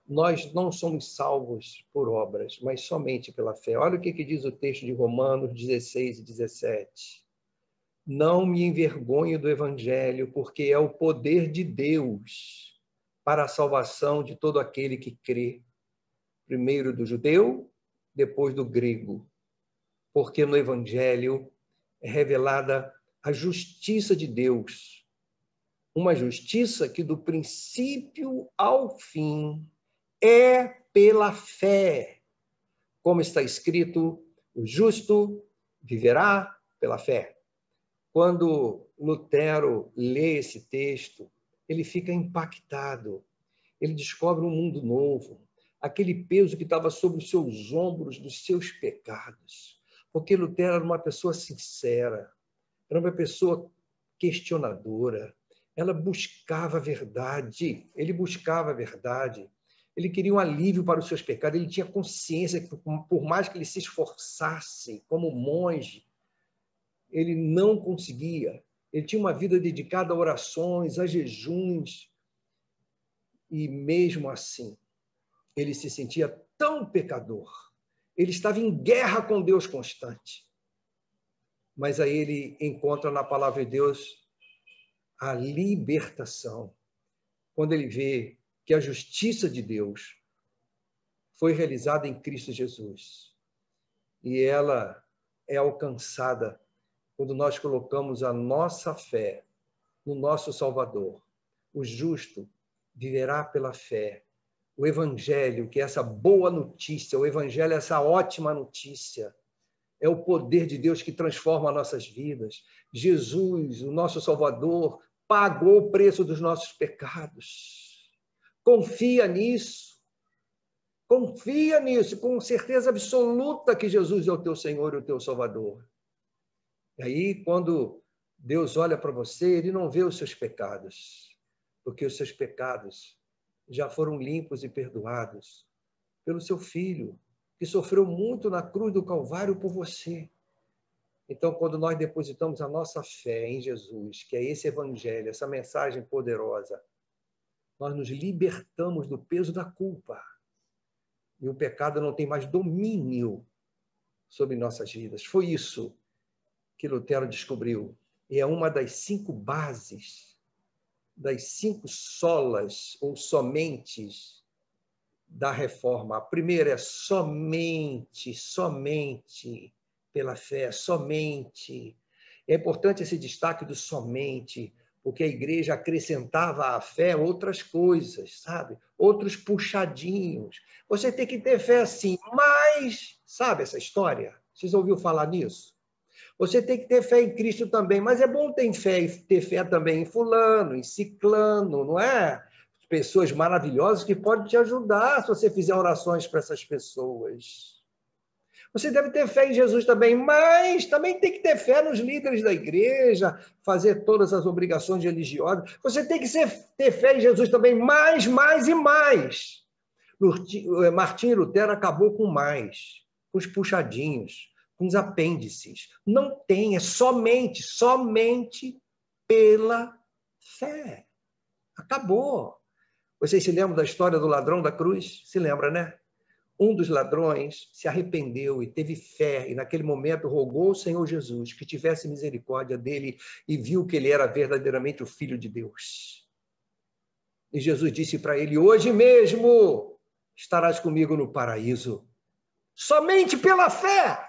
[SPEAKER 3] nós não somos salvos por obras, mas somente pela fé. Olha o que diz o texto de Romanos 16 e 17. Não me envergonho do Evangelho, porque é o poder de Deus para a salvação de todo aquele que crê. Primeiro do judeu, depois do grego. Porque no Evangelho é revelada a justiça de Deus. Uma justiça que do princípio ao fim é pela fé. Como está escrito, o justo viverá pela fé. Quando Lutero lê esse texto, ele fica impactado. Ele descobre um mundo novo, aquele peso que estava sobre os seus ombros dos seus pecados. Porque Lutero era uma pessoa sincera, era uma pessoa questionadora. Ela buscava a verdade, ele buscava a verdade. Ele queria um alívio para os seus pecados, ele tinha consciência que, por mais que ele se esforçasse como monge, ele não conseguia. Ele tinha uma vida dedicada a orações, a jejuns, e mesmo assim, ele se sentia tão pecador. Ele estava em guerra com Deus constante. Mas aí ele encontra na palavra de Deus a libertação. Quando ele vê que a justiça de Deus foi realizada em Cristo Jesus. E ela é alcançada quando nós colocamos a nossa fé no nosso Salvador. O justo viverá pela fé. O Evangelho, que é essa boa notícia, o Evangelho é essa ótima notícia, é o poder de Deus que transforma nossas vidas. Jesus, o nosso Salvador, pagou o preço dos nossos pecados. Confia nisso. Confia nisso, com certeza absoluta que Jesus é o teu Senhor e o teu Salvador. E aí, quando Deus olha para você, Ele não vê os seus pecados, porque os seus pecados já foram limpos e perdoados pelo seu Filho, que sofreu muito na cruz do Calvário por você. Então, quando nós depositamos a nossa fé em Jesus, que é esse evangelho, essa mensagem poderosa, nós nos libertamos do peso da culpa. E o pecado não tem mais domínio sobre nossas vidas. Foi isso que Lutero descobriu. E é uma das 5 bases, das 5 solas ou somentes da reforma. A primeira é somente pela fé, somente. É importante esse destaque do somente, porque a igreja acrescentava à fé outras coisas, sabe? Outros puxadinhos. Você tem que ter fé sim, mas, sabe essa história? Vocês ouviram falar nisso? Você tem que ter fé em Cristo também, mas é bom ter fé também em fulano, em ciclano, não é? Pessoas maravilhosas que podem te ajudar se você fizer orações para essas pessoas. Você deve ter fé em Jesus também, mas também tem que ter fé nos líderes da igreja, fazer todas as obrigações religiosas. Você tem que ter fé em Jesus também, mais e mais. Martinho Lutero acabou com mais, com os puxadinhos, com os apêndices. Não tem, é somente pela fé. Acabou. Vocês se lembram da história do ladrão da cruz? Se lembra, né? Um dos ladrões se arrependeu e teve fé, e naquele momento rogou ao Senhor Jesus que tivesse misericórdia dele e viu que ele era verdadeiramente o Filho de Deus. E Jesus disse para ele: hoje mesmo estarás comigo no paraíso. Somente pela fé.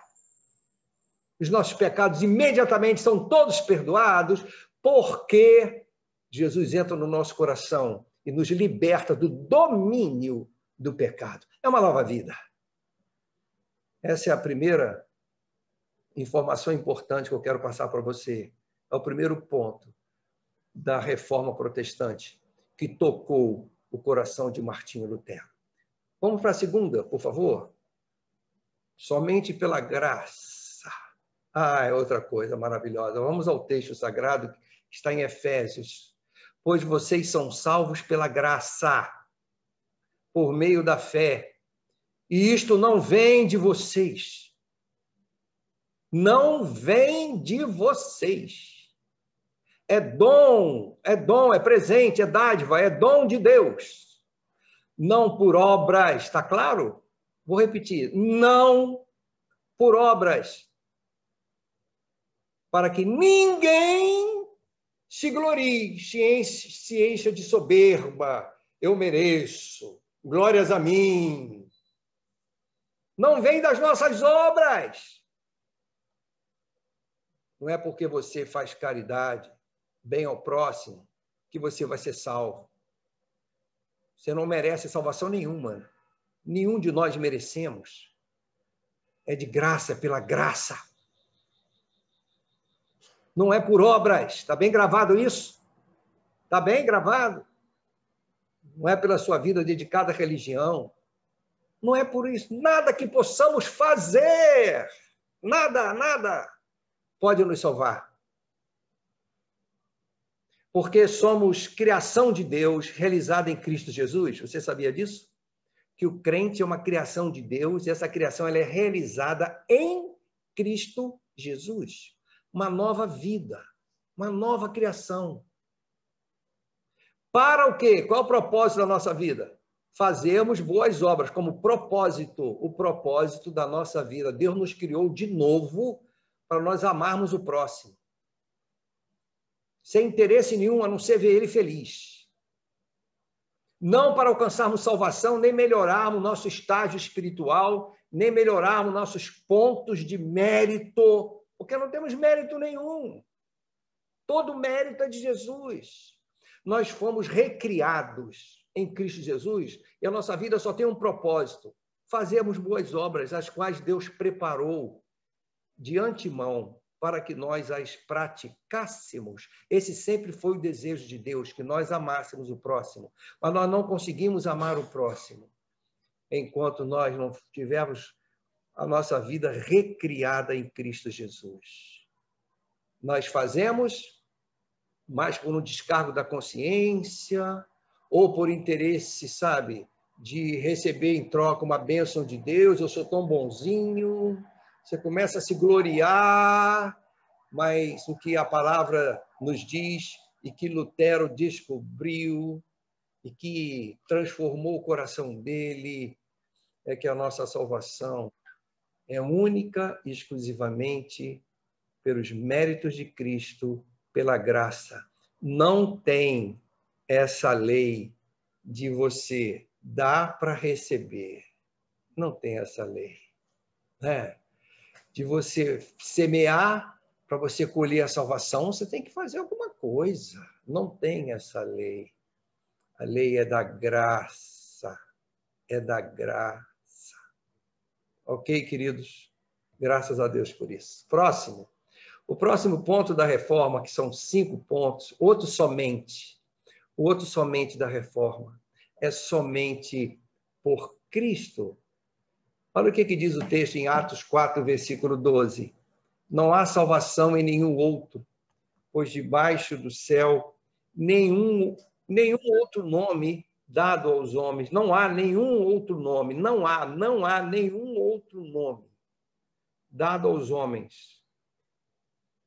[SPEAKER 3] Os nossos pecados imediatamente são todos perdoados, porque Jesus entra no nosso coração e nos liberta do domínio do pecado. É uma nova vida. Essa é a primeira informação importante que eu quero passar para você. É o primeiro ponto da reforma protestante que tocou o coração de Martinho Lutero. Vamos para a segunda, por favor? Somente pela graça. É outra coisa maravilhosa. Vamos ao texto sagrado que está em Efésios. Pois vocês são salvos pela graça, por meio da fé. E isto não vem de vocês. Não vem de vocês. É dom, é presente, é dádiva, é dom de Deus. Não por obras, está claro? Vou repetir. Não por obras. Para que ninguém se glorie, se encha de soberba. Eu mereço. Glórias a mim. Não vem das nossas obras. Não é porque você faz caridade, bem ao próximo, que você vai ser salvo. Você não merece salvação nenhuma. Nenhum de nós merecemos. É de graça, é pela graça. Não é por obras. Está bem gravado isso? Está bem gravado? Não é pela sua vida dedicada à religião. Não é por isso. Nada que possamos fazer. Nada pode nos salvar. Porque somos criação de Deus realizada em Cristo Jesus. Você sabia disso? Que o crente é uma criação de Deus e essa criação ela é realizada em Cristo Jesus. Uma nova vida, uma nova criação. Para o quê? Qual é o propósito da nossa vida? Fazermos boas obras como propósito, o propósito da nossa vida. Deus nos criou de novo para nós amarmos o próximo. Sem interesse nenhum, a não ser ver ele feliz. Não para alcançarmos salvação, nem melhorarmos nosso estágio espiritual, nem melhorarmos nossos pontos de mérito, porque não temos mérito nenhum. Todo mérito é de Jesus. Nós fomos recriados em Cristo Jesus e a nossa vida só tem um propósito: fazermos boas obras, as quais Deus preparou de antemão para que nós as praticássemos. Esse sempre foi o desejo de Deus, que nós amássemos o próximo. Mas nós não conseguimos amar o próximo enquanto nós não tivermos a nossa vida recriada em Cristo Jesus. Nós fazemos, mas por um descargo da consciência, ou por interesse, sabe, de receber em troca uma bênção de Deus, eu sou tão bonzinho. Você começa a se gloriar, mas o que a palavra nos diz e que Lutero descobriu e que transformou o coração dele é que a nossa salvação é única e exclusivamente pelos méritos de Cristo, pela graça. Não tem essa lei de você dar para receber. Não tem essa lei, né? De você semear para você colher a salvação, você tem que fazer alguma coisa. Não tem essa lei. A lei é da graça. É da graça. Ok, queridos? Graças a Deus por isso. Próximo. O próximo ponto da reforma, que são 5 pontos, outro somente da reforma, é somente por Cristo. Olha o que diz o texto em Atos 4, versículo 12. Não há salvação em nenhum outro, pois debaixo do céu nenhum outro nome dado aos homens. Não há nenhum outro nome. Não há nenhum outro nome dado aos homens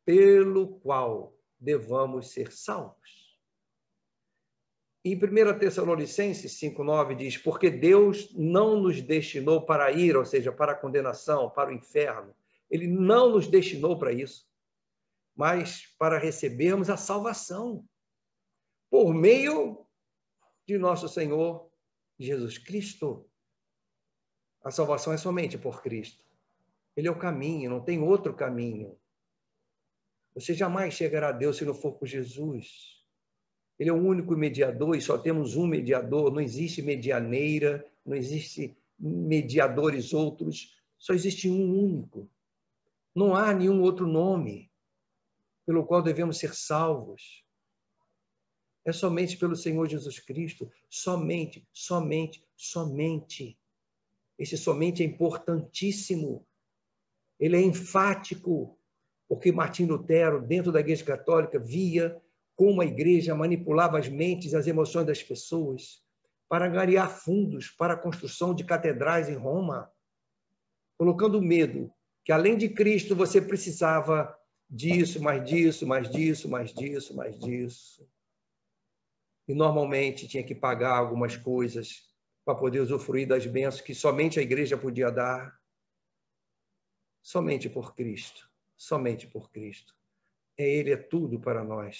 [SPEAKER 3] pelo qual devamos ser salvos. Em 1 Tessalonicenses 5,9 diz, porque Deus não nos destinou para a ira, ou seja, para a condenação, para o inferno. Ele não nos destinou para isso, mas para recebermos a salvação por meio de nosso Senhor Jesus Cristo. A salvação é somente por Cristo. Ele é o caminho, não tem outro caminho. Você jamais chegará a Deus se não for por Jesus. Ele é o único mediador e só temos um mediador. Não existe medianeira, não existe mediadores outros. Só existe um único. Não há nenhum outro nome pelo qual devemos ser salvos. É somente pelo Senhor Jesus Cristo. Somente, somente, somente. Esse somente é importantíssimo. Ele é enfático, porque Martim Lutero, dentro da Igreja Católica, via como a Igreja manipulava as mentes e as emoções das pessoas para angariar fundos para a construção de catedrais em Roma, colocando medo que, além de Cristo, você precisava disso, mais disso, mais disso, mais disso, mais disso. E, normalmente, tinha que pagar algumas coisas para poder usufruir das bênçãos que somente a Igreja podia dar. Somente por Cristo. Somente por Cristo. Ele é tudo para nós.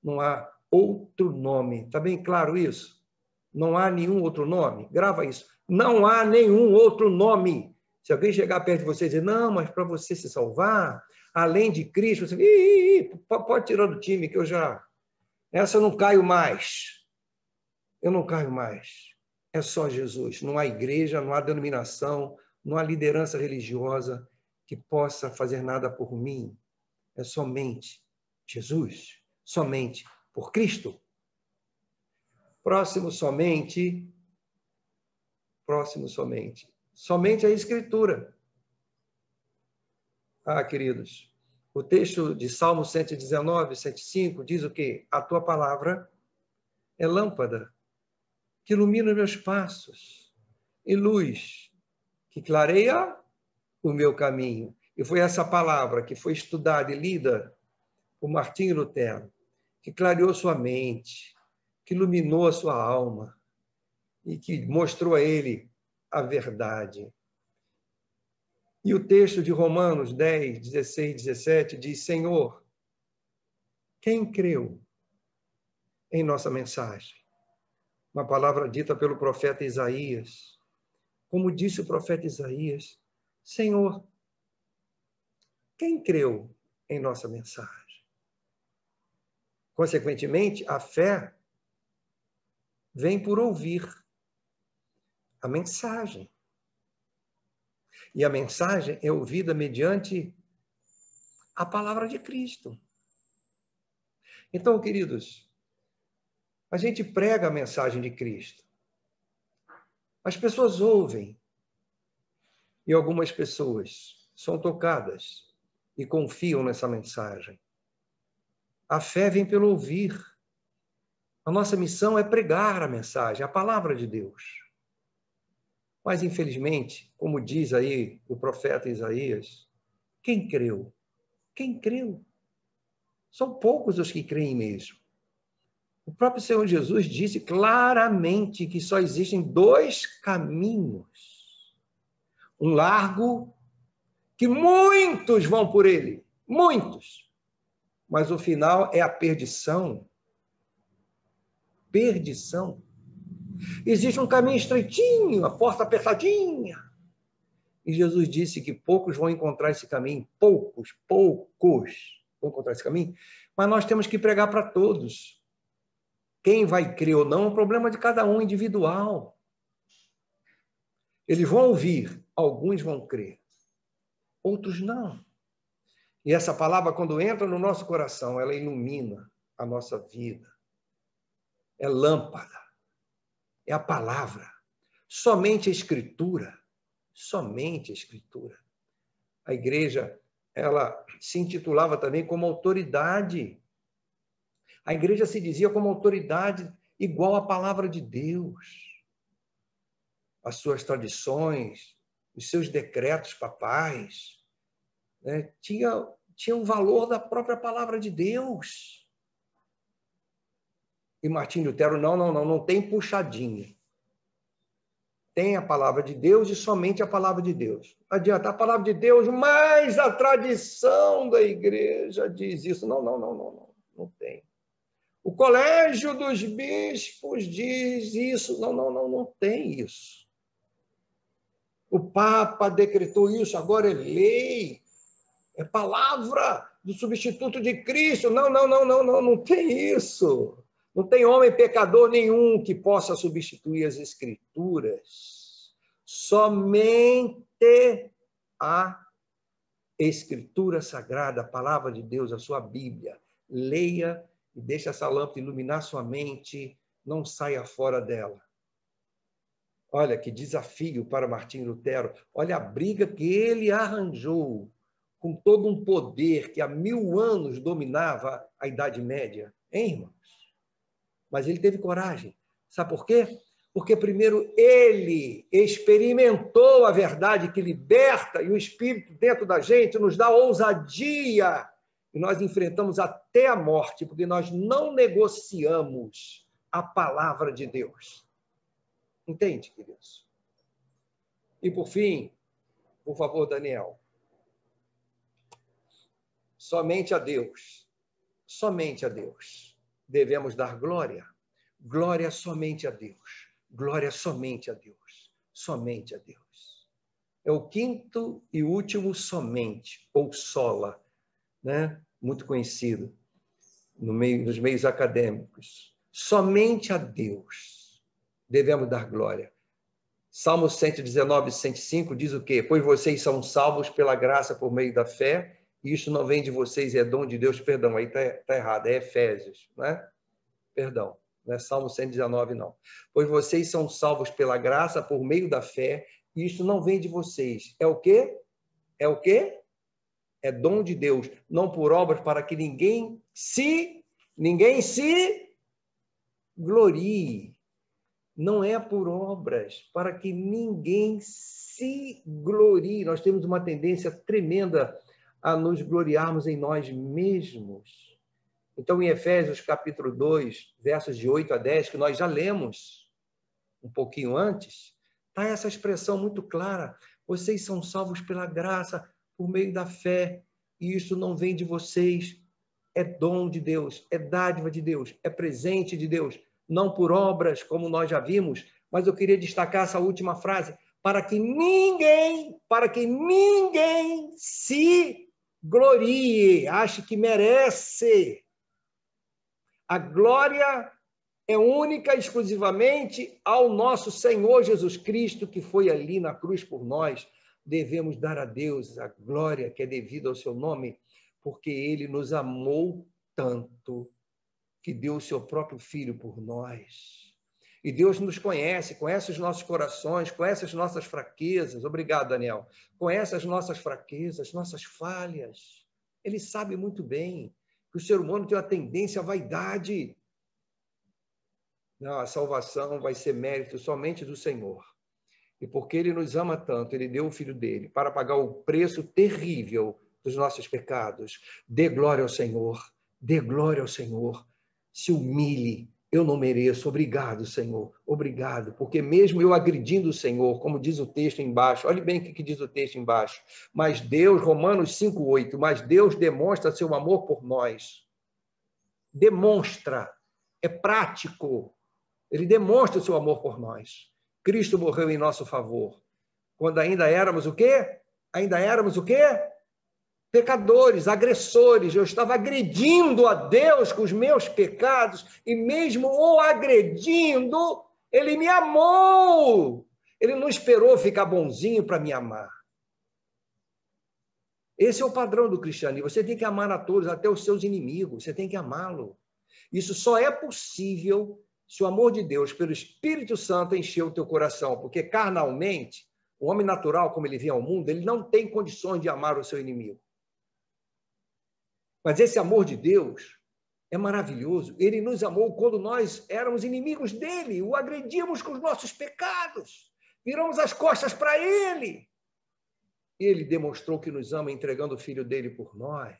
[SPEAKER 3] Não há outro nome. Está bem claro isso? Não há nenhum outro nome. Grava isso. Não há nenhum outro nome. Se alguém chegar perto de você e dizer, não, mas para você se salvar, além de Cristo, você... pode tirar do time que eu já... Essa eu não caio mais. Eu não caio mais. É só Jesus. Não há igreja, não há denominação, não há liderança religiosa que possa fazer nada por mim. É somente Jesus. Somente por Cristo. Próximo somente. Somente a Escritura. Ah, queridos, o texto de Salmo 119, 105 diz o quê? A tua palavra é lâmpada que ilumina os meus passos e luz que clareia o meu caminho. E foi essa palavra que foi estudada e lida por Martim Lutero, que clareou sua mente, que iluminou a sua alma e que mostrou a ele a verdade. E o texto de Romanos 10, 16, 17 diz, Senhor, quem creu em nossa mensagem? Uma palavra dita pelo profeta Isaías. Como disse o profeta Isaías, Senhor, quem creu em nossa mensagem? Consequentemente, a fé vem por ouvir a mensagem. E a mensagem é ouvida mediante a palavra de Cristo. Então, queridos, a gente prega a mensagem de Cristo. As pessoas ouvem. E algumas pessoas são tocadas e confiam nessa mensagem. A fé vem pelo ouvir. A nossa missão é pregar a mensagem, a palavra de Deus. Mas, infelizmente, como diz aí o profeta Isaías, quem creu? Quem creu? São poucos os que creem mesmo. O próprio Senhor Jesus disse claramente que só existem 2 caminhos. Um largo, que muitos vão por ele, muitos. Mas o final é a perdição. Perdição. Existe um caminho estreitinho, a porta apertadinha. E Jesus disse que poucos vão encontrar esse caminho, poucos vão encontrar esse caminho, mas nós temos que pregar para todos. Quem vai crer ou não é um problema de cada um individual. Eles vão ouvir, alguns vão crer, outros não. E essa palavra, quando entra no nosso coração, ela ilumina a nossa vida. É lâmpada, é a palavra. Somente a Escritura. Somente a Escritura. A igreja, ela se intitulava também como autoridade. A igreja se dizia como autoridade igual à palavra de Deus. As suas tradições, os seus decretos papais, né, tinha o valor da própria palavra de Deus. E Martinho Lutero, não tem puxadinha. Tem a palavra de Deus e somente a palavra de Deus. Não adianta a palavra de Deus, mas a tradição da igreja diz isso. Não tem. O colégio dos bispos diz isso. Não tem isso. O Papa decretou isso, agora é lei. É palavra do substituto de Cristo. Não tem isso. Não tem homem pecador nenhum que possa substituir as Escrituras. Somente a Escritura Sagrada, a Palavra de Deus, a sua Bíblia. Leia e deixe essa lâmpada iluminar sua mente, não saia fora dela. Olha que desafio para Martinho Lutero. Olha a briga que ele arranjou com todo um poder que há 1000 anos dominava a Idade Média. Hein, irmãos? Mas ele teve coragem. Sabe por quê? Porque primeiro ele experimentou a verdade que liberta e o Espírito dentro da gente nos dá ousadia e nós enfrentamos até a morte, porque nós não negociamos a palavra de Deus. Entende, queridos? E por fim, por favor, Daniel, somente a Deus devemos dar glória. Glória somente a Deus. Glória somente a Deus. Somente a Deus. É o quinto e último somente, ou sola, né? Muito conhecido nos meios acadêmicos. Somente a Deus devemos dar glória. Salmo 119, 105 diz o quê? Pois vocês são salvos pela graça por meio da fé, e isso não vem de vocês, é dom de Deus. Perdão, aí está errado, é Efésios, né? Perdão, não é Salmo 119, não. Pois vocês são salvos pela graça por meio da fé, e isso não vem de vocês. É o quê? É o quê? É dom de Deus, não por obras, para que ninguém se glorie. Não é por obras, para que ninguém se glorie. Nós temos uma tendência tremenda a nos gloriarmos em nós mesmos. Então, em Efésios capítulo 2, versos de 8 a 10, que nós já lemos um pouquinho antes, está essa expressão muito clara. Vocês são salvos pela graça, por meio da fé, e isso não vem de vocês, é dom de Deus, é dádiva de Deus, é presente de Deus, não por obras, como nós já vimos, mas eu queria destacar essa última frase, para que ninguém se glorie, ache que merece. A glória é única, exclusivamente ao nosso Senhor Jesus Cristo, que foi ali na cruz por nós. Devemos dar a Deus a glória que é devida ao seu nome, porque ele nos amou tanto que deu o seu próprio Filho por nós. E Deus nos conhece os nossos corações, conhece as nossas fraquezas. Obrigado, Daniel. Conhece as nossas fraquezas, nossas falhas. Ele sabe muito bem que o ser humano tem uma tendência à vaidade. Não, a salvação vai ser mérito somente do Senhor. E porque Ele nos ama tanto, Ele deu o Filho dele para pagar o preço terrível dos nossos pecados. Dê glória ao Senhor, dê glória ao Senhor. Se humilhe, eu não mereço. Obrigado, Senhor, obrigado. Porque mesmo eu agredindo o Senhor, como diz o texto embaixo, olhe bem o que diz o texto embaixo. Mas Deus, Romanos 5:8, mas Deus demonstra seu amor por nós. Demonstra, é prático. Ele demonstra o seu amor por nós. Cristo morreu em nosso favor. Quando ainda éramos o quê? Ainda éramos o quê? Pecadores, agressores. Eu estava agredindo a Deus com os meus pecados e mesmo o agredindo, Ele me amou. Ele não esperou ficar bonzinho para me amar. Esse é o padrão do cristianismo. Você tem que amar a todos, até os seus inimigos. Você tem que amá-lo. Isso só é possível se o amor de Deus, pelo Espírito Santo, encheu o teu coração. Porque carnalmente, o homem natural, como ele vem ao mundo, ele não tem condições de amar o seu inimigo. Mas esse amor de Deus é maravilhoso. Ele nos amou quando nós éramos inimigos dele, o agredíamos com os nossos pecados, viramos as costas para ele. Ele demonstrou que nos ama entregando o Filho dele por nós.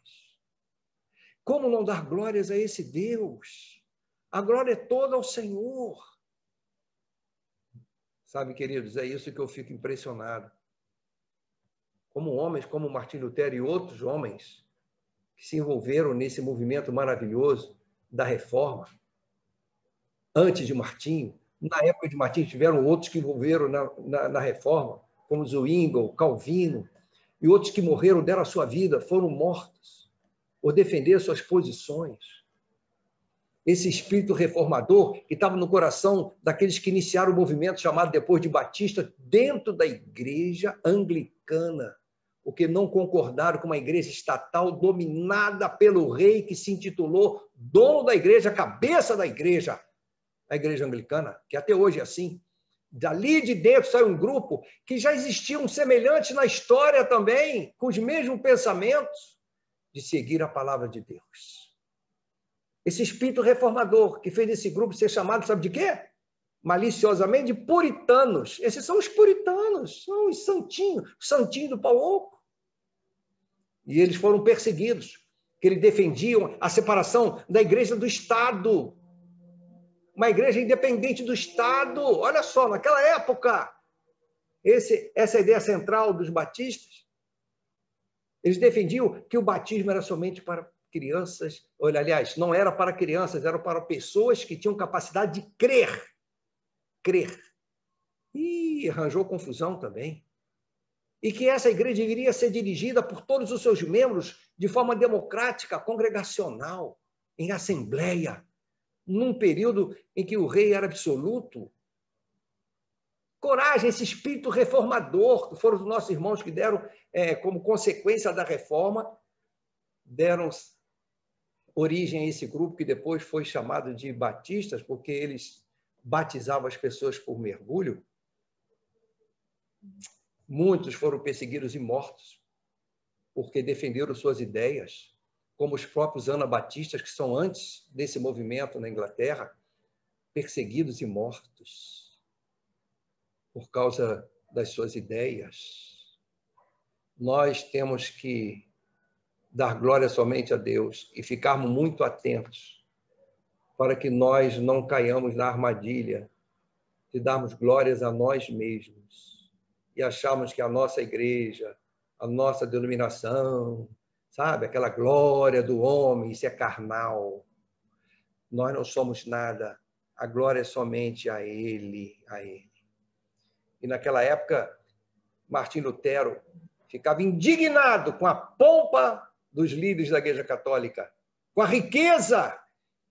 [SPEAKER 3] Como não dar glórias a esse Deus? A glória é toda ao Senhor. Sabe, queridos, é isso que eu fico impressionado. Como homens como Martinho Lutero e outros homens que se envolveram nesse movimento maravilhoso da reforma, antes de Martinho, na época de Martinho tiveram outros que envolveram na reforma, como Zwingli, Calvino, e outros que morreram, deram a sua vida, foram mortos, por defender suas posições. Esse espírito reformador que estava no coração daqueles que iniciaram o movimento chamado depois de Batista, dentro da igreja anglicana, porque não concordaram com uma igreja estatal dominada pelo rei que se intitulou dono da igreja, cabeça da igreja, a igreja anglicana, que até hoje é assim. Dali de dentro saiu um grupo que já existiam semelhantes na história também, com os mesmos pensamentos, de seguir a palavra de Deus. Esse espírito reformador que fez esse grupo ser chamado, sabe de quê? Maliciosamente, de puritanos. Esses são os puritanos, são os santinhos do pau oco. E eles foram perseguidos, que eles defendiam a separação da igreja do Estado. Uma igreja independente do Estado. Olha só, naquela época, essa é a ideia central dos batistas. Eles defendiam que o batismo era somente para crianças. Olha, aliás, não era para crianças, era para pessoas que tinham capacidade de crer. Crer. E arranjou confusão também. E que essa igreja deveria ser dirigida por todos os seus membros de forma democrática, congregacional, em assembleia, num período em que o rei era absoluto. Coragem, esse espírito reformador, que foram os nossos irmãos que deram, como consequência da reforma, deram origem a esse grupo que depois foi chamado de batistas, porque eles batizavam as pessoas por mergulho. Muitos foram perseguidos e mortos porque defenderam suas ideias, como os próprios anabatistas, que são antes desse movimento na Inglaterra, perseguidos e mortos por causa das suas ideias. Nós temos que dar glória somente a Deus e ficarmos muito atentos para que nós não caiamos na armadilha de darmos glórias a nós mesmos e acharmos que a nossa igreja, a nossa denominação, sabe, aquela glória do homem, isso é carnal. Nós não somos nada, a glória é somente a Ele, a Ele. E naquela época, Martinho Lutero ficava indignado com a pompa dos líderes da Igreja Católica, com a riqueza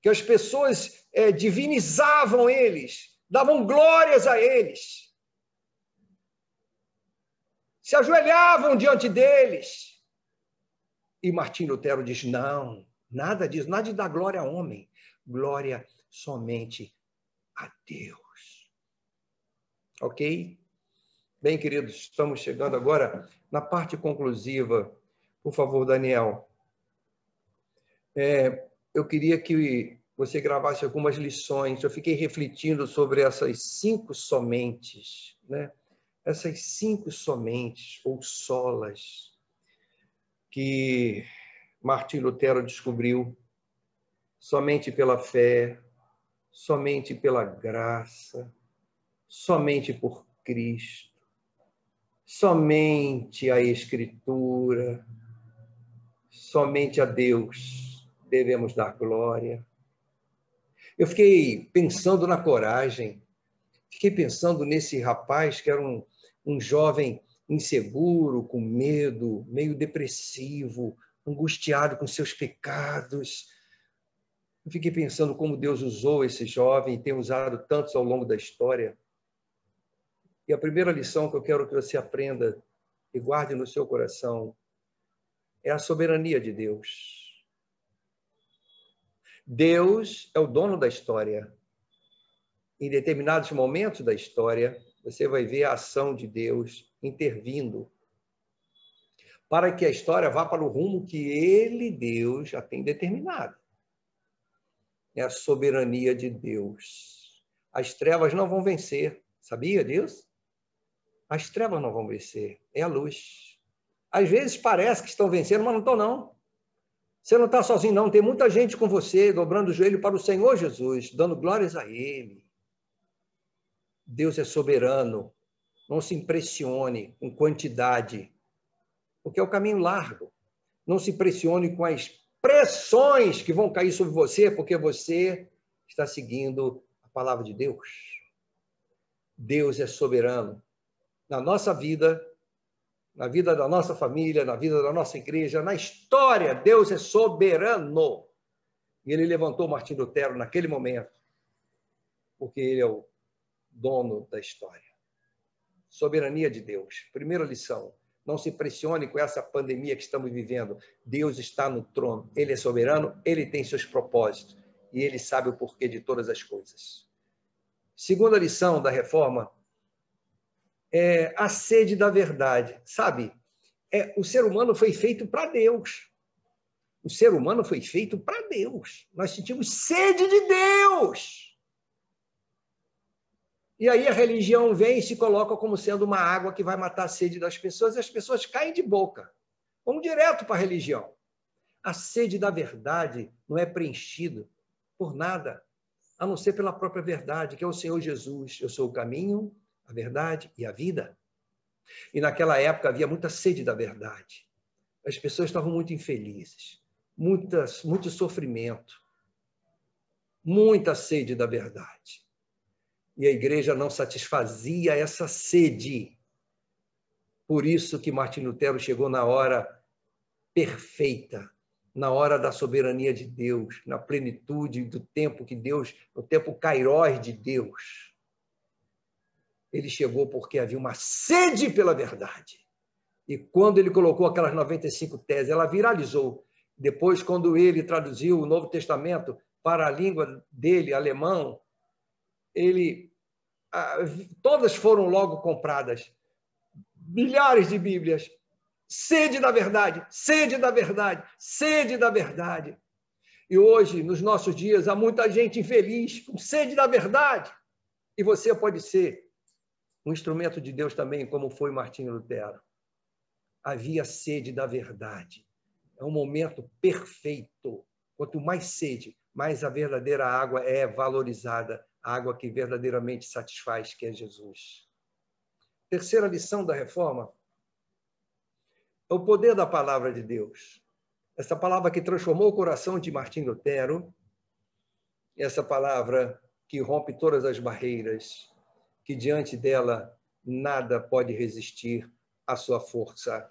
[SPEAKER 3] que as pessoas divinizavam eles, davam glórias a eles, se ajoelhavam diante deles. E Martinho Lutero diz, não, nada disso, nada de dar glória a homem, glória somente a Deus. Ok? Bem, queridos, estamos chegando agora na parte conclusiva. Por favor, Daniel. Eu queria que você gravasse algumas lições. Eu fiquei refletindo sobre essas 5 somentes, né? Essas 5 somentes, ou solas, que Martim Lutero descobriu somente pela fé, somente pela graça, somente por Cristo, somente a Escritura, somente a Deus devemos dar glória. Eu fiquei pensando na coragem, fiquei pensando nesse rapaz que era um jovem inseguro, com medo, meio depressivo, angustiado com seus pecados. Eu fiquei pensando como Deus usou esse jovem e tem usado tantos ao longo da história. E a primeira lição que eu quero que você aprenda e guarde no seu coração é a soberania de Deus. Deus é o dono da história. Em determinados momentos da história, você vai ver a ação de Deus intervindo para que a história vá para o rumo que Ele, Deus, já tem determinado. É a soberania de Deus. As trevas não vão vencer. Sabia disso? As trevas não vão vencer. É a luz. Às vezes parece que estão vencendo, mas não estão, não. Você não está sozinho, não. Tem muita gente com você, dobrando o joelho para o Senhor Jesus, dando glórias a Ele. Deus é soberano. Não se impressione com quantidade, porque é o caminho largo. Não se impressione com as pressões que vão cair sobre você, porque você está seguindo a palavra de Deus. Deus é soberano. Na nossa vida, na vida da nossa família, na vida da nossa igreja, na história, Deus é soberano. E Ele levantou Martim Lutero naquele momento, porque Ele é o dono da história. Soberania de Deus. Primeira lição. Não se impressione com essa pandemia que estamos vivendo. Deus está no trono. Ele é soberano, Ele tem seus propósitos. E Ele sabe o porquê de todas as coisas. Segunda lição da reforma é a sede da verdade. Sabe, o ser humano foi feito para Deus. O ser humano foi feito para Deus. Nós sentimos sede de Deus. E aí a religião vem e se coloca como sendo uma água que vai matar a sede das pessoas, e as pessoas caem de boca. Vão direto para a religião. A sede da verdade não é preenchida por nada, a não ser pela própria verdade, que é o Senhor Jesus. Eu sou o caminho, a verdade e a vida. E naquela época havia muita sede da verdade. As pessoas estavam muito infelizes, muito sofrimento, muita sede da verdade. E a igreja não satisfazia essa sede. Por isso que Martim Lutero chegou na hora perfeita, na hora da soberania de Deus, na plenitude do tempo que Deus, no tempo kairós de Deus. Ele chegou porque havia uma sede pela verdade. E quando ele colocou aquelas 95 teses, ela viralizou. Depois, quando ele traduziu o Novo Testamento para a língua dele, alemão, todas foram logo compradas. Milhares de Bíblias. Sede da verdade, sede da verdade, sede da verdade. E hoje, nos nossos dias, há muita gente infeliz, com sede da verdade. E você pode ser um instrumento de Deus também, como foi Martim Lutero. Havia sede da verdade. É um momento perfeito. Quanto mais sede, mais a verdadeira água é valorizada, a água que verdadeiramente satisfaz, que é Jesus. Terceira lição da reforma é o poder da palavra de Deus. Essa palavra que transformou o coração de Martim Lutero, essa palavra que rompe todas as barreiras, que diante dela nada pode resistir à sua força.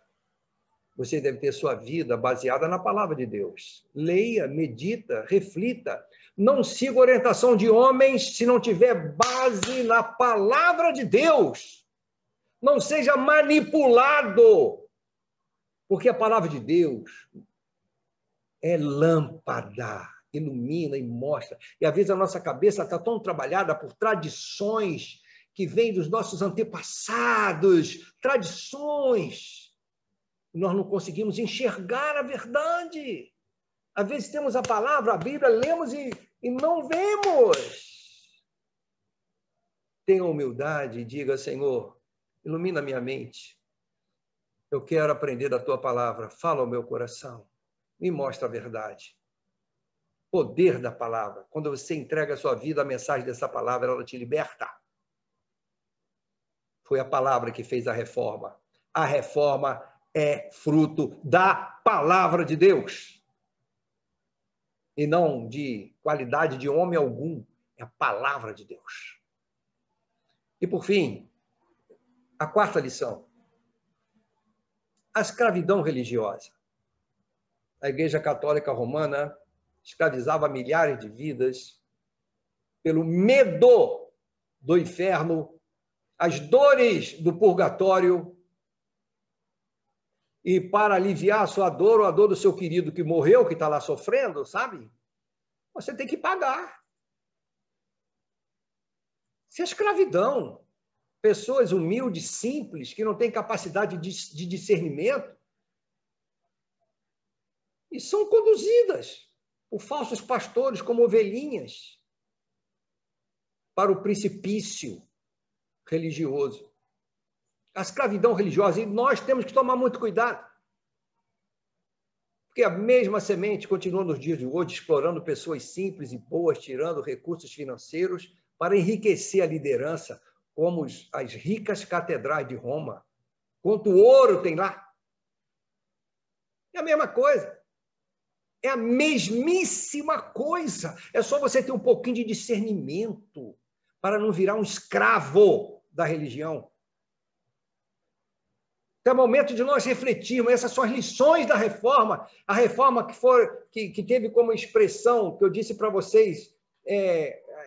[SPEAKER 3] Você deve ter sua vida baseada na palavra de Deus. Leia, medita, reflita. Não siga orientação de homens se não tiver base na palavra de Deus. Não seja manipulado, porque a palavra de Deus é lâmpada, ilumina e mostra. E às vezes a nossa cabeça está tão trabalhada por tradições que vêm dos nossos antepassados, tradições. Nós não conseguimos enxergar a verdade. Às vezes temos a palavra, a Bíblia, lemos e não vemos. Tenha humildade e diga, Senhor, ilumina minha mente. Eu quero aprender da tua palavra. Fala ao meu coração. Me mostra a verdade. Poder da palavra. Quando você entrega a sua vida, a mensagem dessa palavra, ela te liberta. Foi a palavra que fez a reforma. A reforma é fruto da palavra de Deus. E não de qualidade de homem algum. É a palavra de Deus. E, por fim, a quarta lição. A escravidão religiosa. A Igreja Católica Romana escravizava milhares de vidas pelo medo do inferno, as dores do purgatório, e para aliviar a sua dor ou a dor do seu querido que morreu, que está lá sofrendo, sabe? Você tem que pagar. Isso é escravidão. Pessoas humildes, simples, que não têm capacidade de discernimento, e são conduzidas por falsos pastores como ovelhinhas para o precipício religioso. A escravidão religiosa, e nós temos que tomar muito cuidado. Porque a mesma semente continua nos dias de hoje, explorando pessoas simples e boas, tirando recursos financeiros para enriquecer a liderança, como as ricas catedrais de Roma. Quanto ouro tem lá? É a mesma coisa. É a mesmíssima coisa. É só você ter um pouquinho de discernimento para não virar um escravo da religião. Então é momento de nós refletirmos. Essas são as lições da reforma. A reforma que teve como expressão, que eu disse para vocês,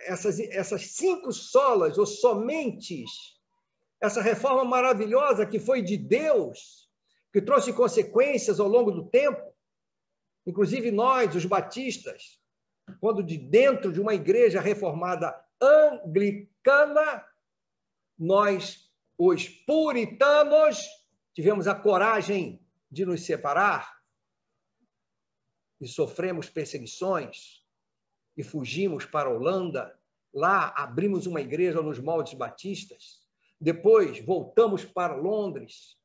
[SPEAKER 3] essas 5 solas, ou somentes, essa reforma maravilhosa que foi de Deus, que trouxe consequências ao longo do tempo. Inclusive nós, os batistas, quando de dentro de uma igreja reformada anglicana, nós, os puritanos, tivemos a coragem de nos separar e sofremos perseguições e fugimos para a Holanda. Lá abrimos uma igreja nos moldes batistas. Depois voltamos para Londres.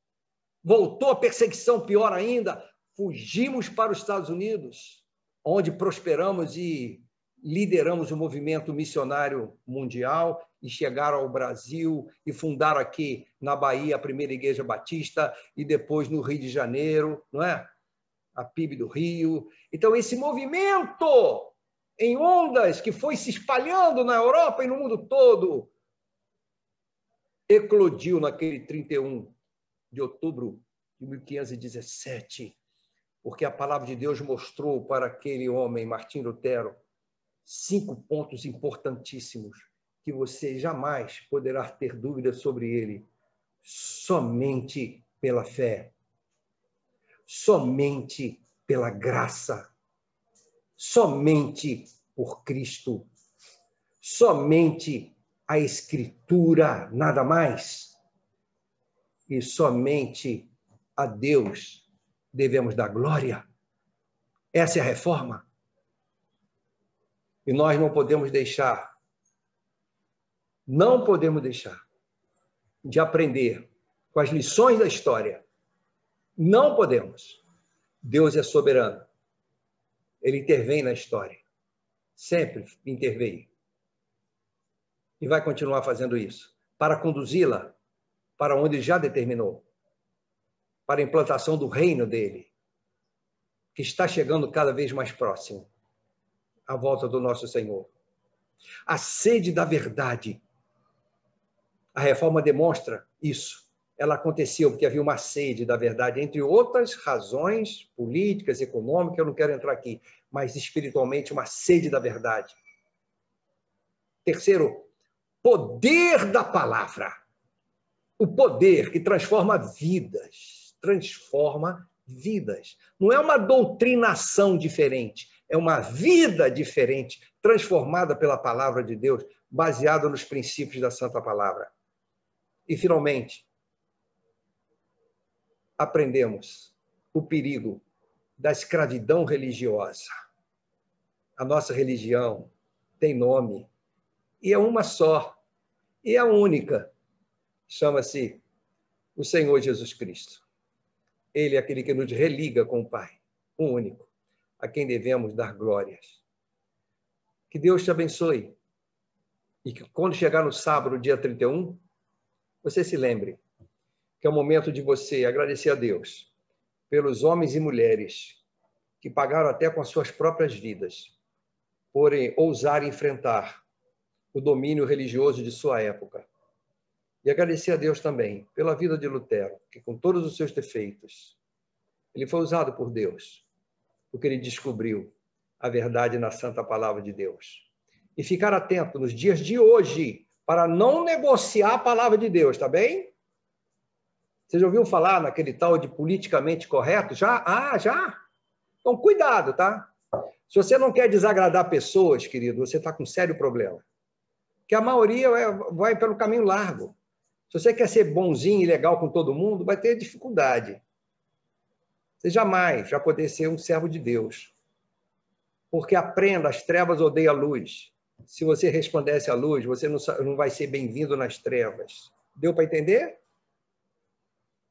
[SPEAKER 3] Voltou a perseguição, pior ainda. Fugimos para os Estados Unidos, onde prosperamos e lideramos o movimento missionário mundial e chegaram ao Brasil e fundaram aqui na Bahia a primeira igreja batista e depois no Rio de Janeiro, não é? A PIB do Rio. Então, esse movimento em ondas que foi se espalhando na Europa e no mundo todo, eclodiu naquele 31 de outubro de 1517, porque a palavra de Deus mostrou para aquele homem, Martim Lutero, 5 pontos importantíssimos que você jamais poderá ter dúvida sobre ele. Somente pela fé, somente pela graça, somente por Cristo, somente a Escritura, nada mais, e somente a Deus devemos dar glória. Essa é a reforma. E nós não podemos deixar de aprender com as lições da história. Não podemos. Deus é soberano. Ele intervém na história. Sempre interveio. E vai continuar fazendo isso, para conduzi-la para onde já determinou, para a implantação do reino dele, que está chegando cada vez mais próximo, à volta do nosso Senhor. A sede da verdade. A reforma demonstra isso. Ela aconteceu porque havia uma sede da verdade, entre outras razões políticas, econômicas, eu não quero entrar aqui, mas espiritualmente uma sede da verdade. Terceiro, poder da palavra. O poder que transforma vidas. Transforma vidas. Não é uma doutrinação diferente, é uma vida diferente, transformada pela palavra de Deus, baseada nos princípios da Santa Palavra. E, finalmente, aprendemos o perigo da escravidão religiosa. A nossa religião tem nome e é uma só, e é única. Chama-se o Senhor Jesus Cristo. Ele é aquele que nos religa com o Pai, o único, a quem devemos dar glórias. Que Deus te abençoe. E que quando chegar no sábado, dia 31, você se lembre que é o momento de você agradecer a Deus pelos homens e mulheres que pagaram até com as suas próprias vidas, porém ousar enfrentar o domínio religioso de sua época. E agradecer a Deus também pela vida de Lutero, que com todos os seus defeitos, ele foi usado por Deus, porque ele descobriu a verdade na santa palavra de Deus. E ficar atento nos dias de hoje para não negociar a palavra de Deus, tá bem? Você já ouviu falar naquele tal de politicamente correto? Já? Ah, já? Então, cuidado, tá? Se você não quer desagradar pessoas, querido, você está com um sério problema. Porque a maioria vai pelo caminho largo. Se você quer ser bonzinho e legal com todo mundo, vai ter dificuldade. Você jamais vai poder ser um servo de Deus. Porque aprenda, as trevas odeiam a luz. Se você resplandece à luz, você não vai ser bem-vindo nas trevas. Deu para entender?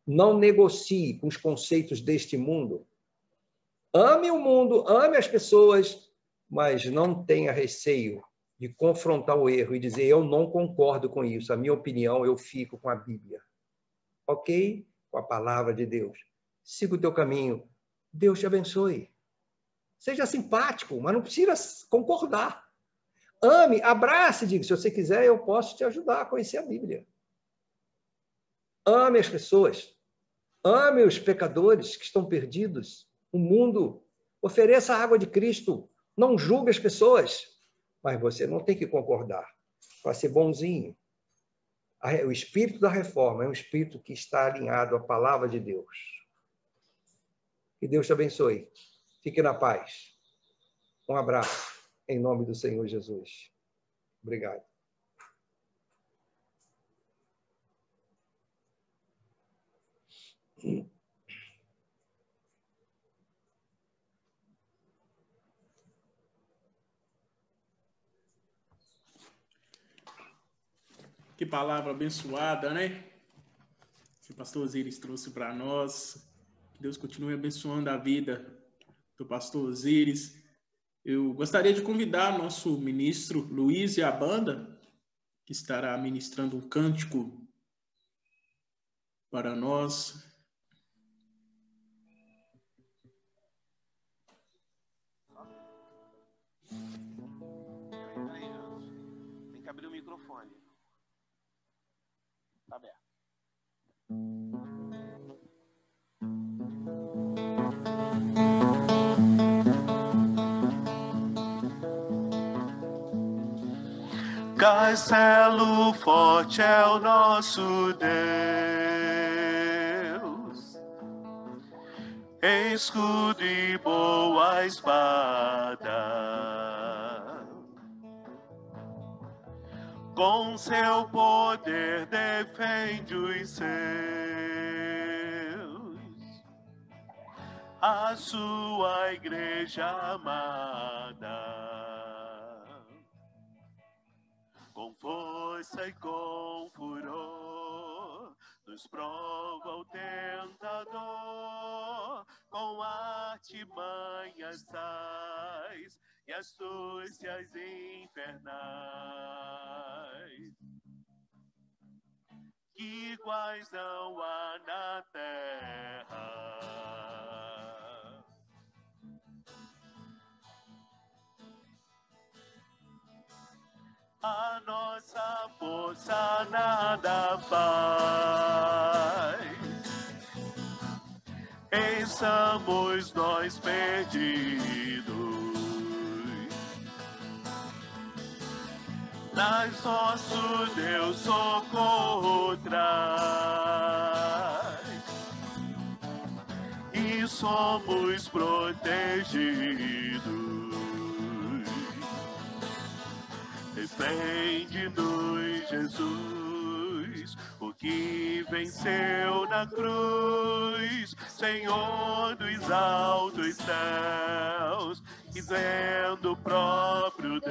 [SPEAKER 3] Não negocie com os conceitos deste mundo. Ame o mundo, ame as pessoas, mas não tenha receio de confrontar o erro e dizer, eu não concordo com isso, a minha opinião, eu fico com a Bíblia. Ok? Com a palavra de Deus. Siga o teu caminho. Deus te abençoe. Seja simpático, mas não precisa concordar. Ame, abrace, diga, se você quiser, eu posso te ajudar a conhecer a Bíblia. Ame as pessoas. Ame os pecadores que estão perdidos. O mundo. Ofereça a água de Cristo. Não julgue as pessoas. Mas você não tem que concordar. Para ser bonzinho. O espírito da reforma é um espírito que está alinhado à palavra de Deus. Que Deus te abençoe. Fique na paz. Um abraço. Em nome do Senhor Jesus. Obrigado.
[SPEAKER 1] Que palavra abençoada, né? Que o pastor Osiris trouxe para nós. Que Deus continue abençoando a vida do pastor Osiris. Eu gostaria de convidar nosso ministro Luiz e a banda, que estará ministrando um cântico para nós.
[SPEAKER 2] Tem que abrir o microfone. Tá aberto. Castelo forte é o nosso Deus, escudo e boa espada, com seu poder defende os seus, a sua igreja amada. Com força e com furor, nos prova o tentador, com artimanhas tais e astúcias infernais, que iguais não há na terra. A nossa força nada faz, estamos nós perdidos, mas nosso Deus socorro traz, e somos protegidos. Defende-nos, Jesus, o que venceu na cruz, Senhor dos altos céus e vendo o próprio Deus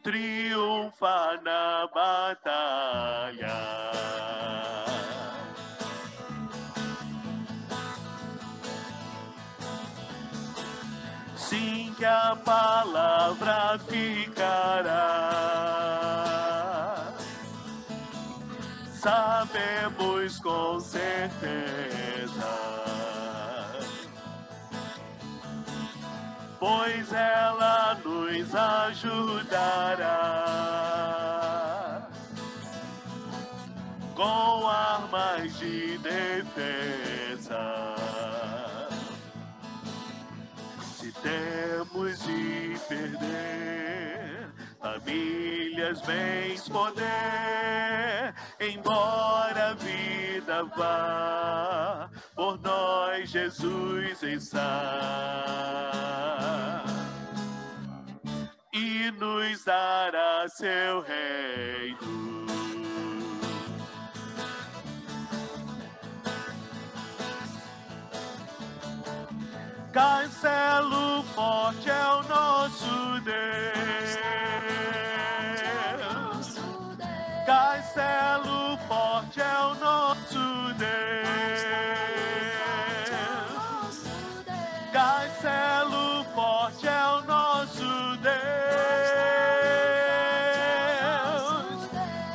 [SPEAKER 2] triunfa na batalha. Sim, que a palavra ficará, sabemos com certeza, pois ela nos ajudará com armas de defesa. Se temos de perder famílias, bens, poder, embora a vida vá, por nós Jesus está e nos dará seu reino. Castelo forte é o nosso Deus. Castelo forte é o nosso Deus. Castelo forte é o nosso Deus.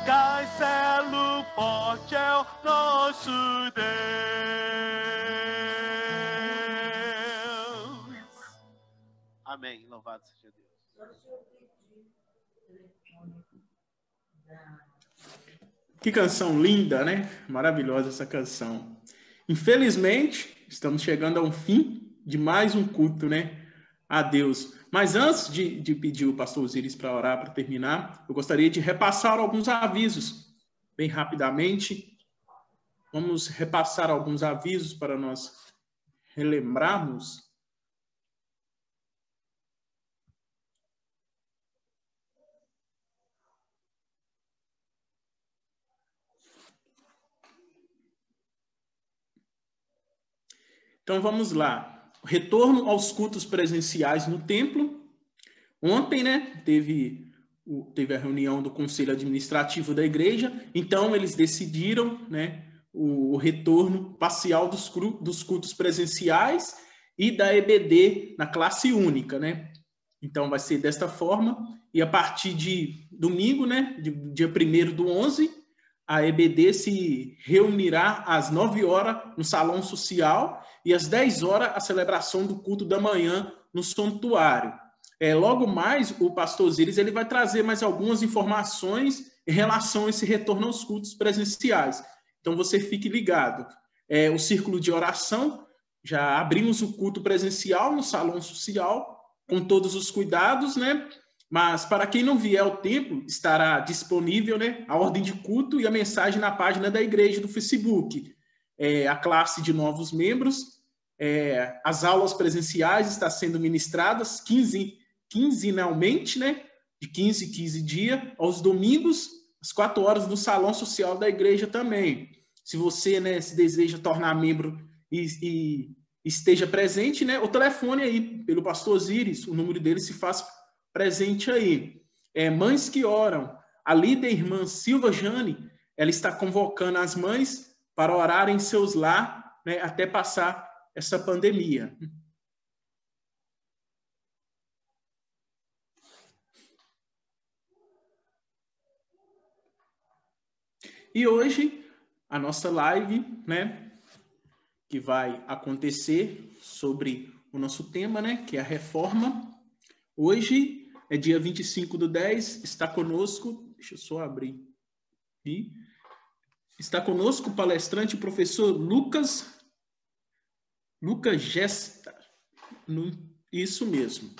[SPEAKER 2] Castelo forte é o nosso Deus. Amém. Louvado seja Deus.
[SPEAKER 1] Que canção linda, né? Maravilhosa essa canção. Infelizmente, estamos chegando ao fim de mais um culto, né? A Deus. Mas antes de pedir o pastor Osiris para orar, para terminar, eu gostaria de repassar alguns avisos, bem rapidamente. Vamos repassar alguns avisos para nós relembrarmos. Então vamos lá. Retorno aos cultos presenciais no templo. Ontem, né, teve a reunião do Conselho Administrativo da Igreja. Então eles decidiram, né, o retorno parcial dos cultos presenciais e da EBD na classe única, né? Então vai ser desta forma. E a partir de domingo, né, dia 1º/11, a EBD se reunirá às 9 horas no Salão Social e às 10 horas a celebração do culto da manhã no santuário. Logo mais, o pastor Osiris ele vai trazer mais algumas informações em relação a esse retorno aos cultos presenciais. Então, você fique ligado. O círculo de oração, já abrimos o culto presencial no Salão Social, com todos os cuidados, né? Mas, para quem não vier ao templo, estará disponível, né, a ordem de culto e a mensagem na página da igreja do Facebook. A classe de novos membros, as aulas presenciais estão sendo ministradas quinzenalmente, né, de 15 em 15 dias, aos domingos, às 4 horas, no Salão Social da igreja também. Se você, né, se deseja tornar membro e esteja presente, né, o telefone aí, pelo pastor Osiris, o número dele se faz presente aí. Mães que oram. A líder irmã Silva Jane, ela está convocando as mães para orar em seus lares, né, até passar essa pandemia. E hoje, a nossa live, né, que vai acontecer sobre o nosso tema, né, que é a reforma. Hoje é dia 25/10, está conosco, deixa eu só abrir aqui, está conosco o palestrante, o professor Lucas Gesta, isso mesmo.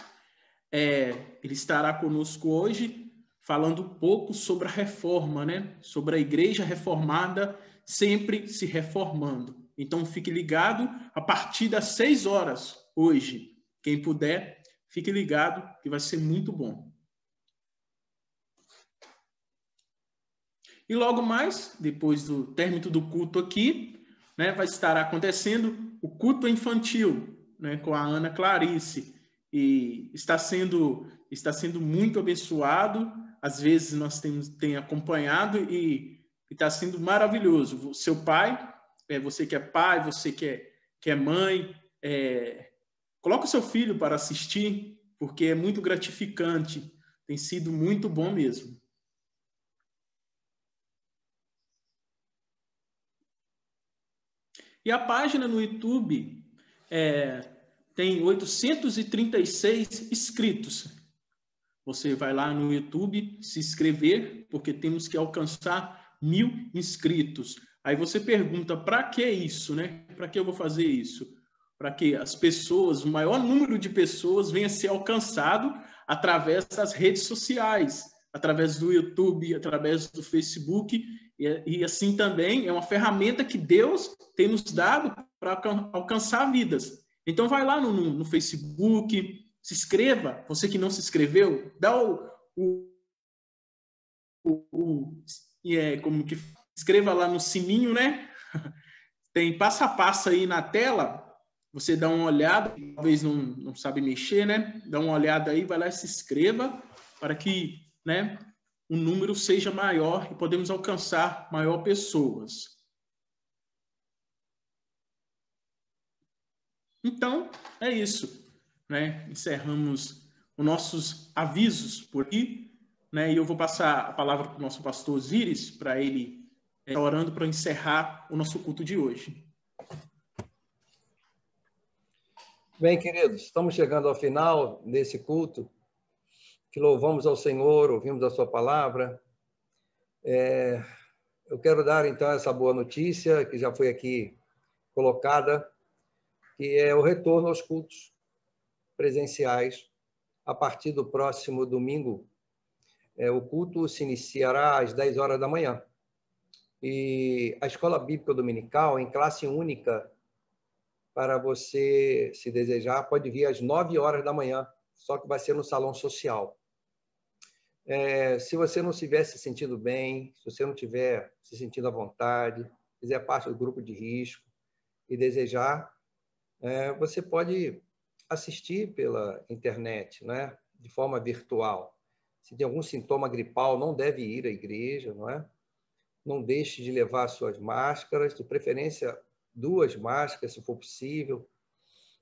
[SPEAKER 1] Ele estará conosco hoje falando um pouco sobre a reforma, né? Sobre a igreja reformada sempre se reformando. Então, fique ligado a partir das 6 horas hoje. Quem puder, fique ligado que vai ser muito bom. E logo mais, depois do término do culto aqui, né, vai estar acontecendo o culto infantil, né, com a Ana Clarice. E está sendo muito abençoado. Às vezes nós temos acompanhado e está sendo maravilhoso. O seu pai, você que é pai, você que é mãe, coloca o seu filho para assistir, porque é muito gratificante. Tem sido muito bom mesmo. E a página no YouTube tem 836 inscritos. Você vai lá no YouTube se inscrever, porque temos que alcançar 1000 inscritos. Aí você pergunta, para que isso, né? Para que eu vou fazer isso? Para que as pessoas, o maior número de pessoas venha a ser alcançado através das redes sociais, através do YouTube, através do Facebook, e assim também é uma ferramenta que Deus tem nos dado para alcançar vidas. Então vai lá no Facebook, se inscreva. Você que não se inscreveu, dá como que inscreva lá no sininho, né? Tem passo a passo aí na tela. Você dá uma olhada, talvez não sabe mexer, né? Dá uma olhada aí, vai lá e se inscreva para que, né, o número seja maior e podemos alcançar maior pessoas. Então, é isso, né? Encerramos os nossos avisos por aqui, né? E eu vou passar a palavra para o nosso pastor Osíris, para ele orando para encerrar o nosso culto de hoje.
[SPEAKER 3] Bem, queridos, estamos chegando ao final desse culto, que louvamos ao Senhor, ouvimos a sua palavra. Eu quero dar, então, essa boa notícia, que já foi aqui colocada, que é o retorno aos cultos presenciais a partir do próximo domingo. O culto se iniciará às 10 horas da manhã. E a Escola Bíblica Dominical, em classe única, para você, se desejar, pode vir às 9 horas da manhã, só que vai ser no salão social. Se você não estiver se sentindo bem, se você não estiver se sentindo à vontade, fizer parte do grupo de risco e desejar, você pode assistir pela internet, né? De forma virtual. Se tem algum sintoma gripal, não deve ir à igreja, não é? Não deixe de levar suas máscaras, de preferência 2 máscaras, se for possível,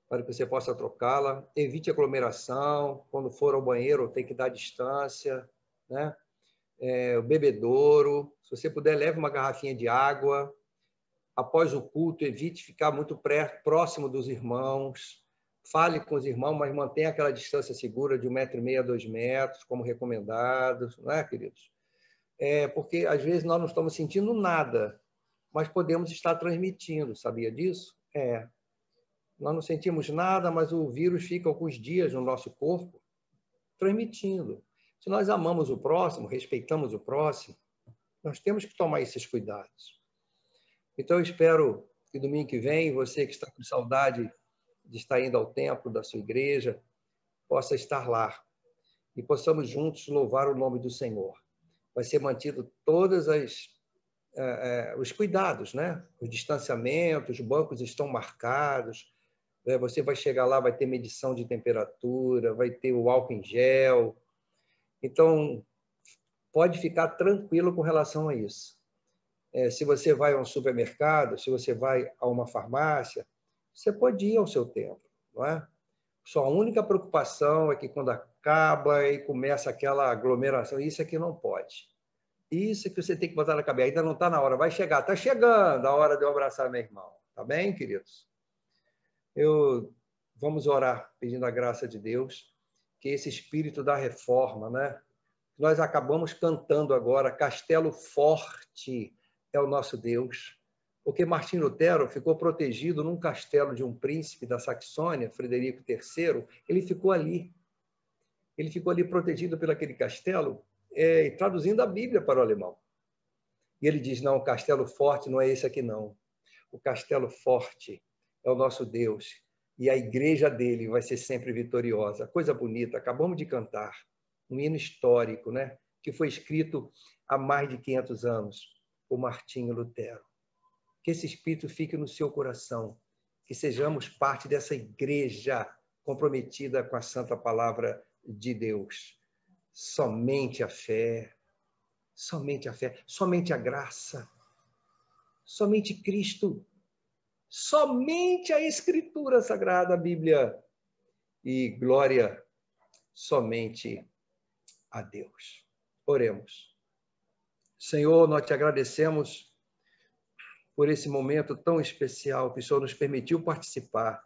[SPEAKER 3] para que você possa trocá-la. Evite aglomeração, quando for ao banheiro tem que dar distância, né? O bebedouro, se você puder, leve uma garrafinha de água. Após o culto, evite ficar muito próximo dos irmãos. Fale com os irmãos, mas mantenha aquela distância segura de 1,5 m a 2 metros, como recomendado, não é, queridos? Porque, às vezes, nós não estamos sentindo nada, mas podemos estar transmitindo, sabia disso? Nós não sentimos nada, mas o vírus fica alguns dias no nosso corpo transmitindo. Se nós amamos o próximo, respeitamos o próximo, nós temos que tomar esses cuidados. Então, eu espero que domingo que vem, você que está com saudade de estar indo ao templo da sua igreja, possa estar lá e possamos juntos louvar o nome do Senhor. Vai ser mantido todos os cuidados, né? O distanciamento, os bancos estão marcados, você vai chegar lá, vai ter medição de temperatura, vai ter o álcool em gel. Então, pode ficar tranquilo com relação a isso. Se você vai a um supermercado, se você vai a uma farmácia, você pode ir ao seu templo, não é? Sua única preocupação é que quando acaba e começa aquela aglomeração, isso aqui não pode. Isso que você tem que botar na cabeça. Ainda não está na hora, vai chegar. Está chegando a hora de eu abraçar meu irmão. Tá bem, queridos? Vamos orar pedindo a graça de Deus, que esse espírito da reforma, né? Nós acabamos cantando agora, Castelo Forte é o nosso Deus, porque Martim Lutero ficou protegido num castelo de um príncipe da Saxônia, Frederico III. Ele ficou ali protegido por aquele castelo, traduzindo a Bíblia para o alemão. E ele diz, não, o castelo forte não é esse aqui, não. O castelo forte é o nosso Deus. E a igreja dele vai ser sempre vitoriosa. Coisa bonita, acabamos de cantar um hino histórico, né? Que foi escrito há mais de 500 anos, o Martinho Lutero. Que esse espírito fique no seu coração, que sejamos parte dessa igreja comprometida com a santa palavra de Deus. Somente a fé, somente a graça, somente Cristo, somente a Escritura Sagrada, a Bíblia, e glória somente a Deus. Oremos. Senhor, nós te agradecemos por esse momento tão especial que o Senhor nos permitiu participar,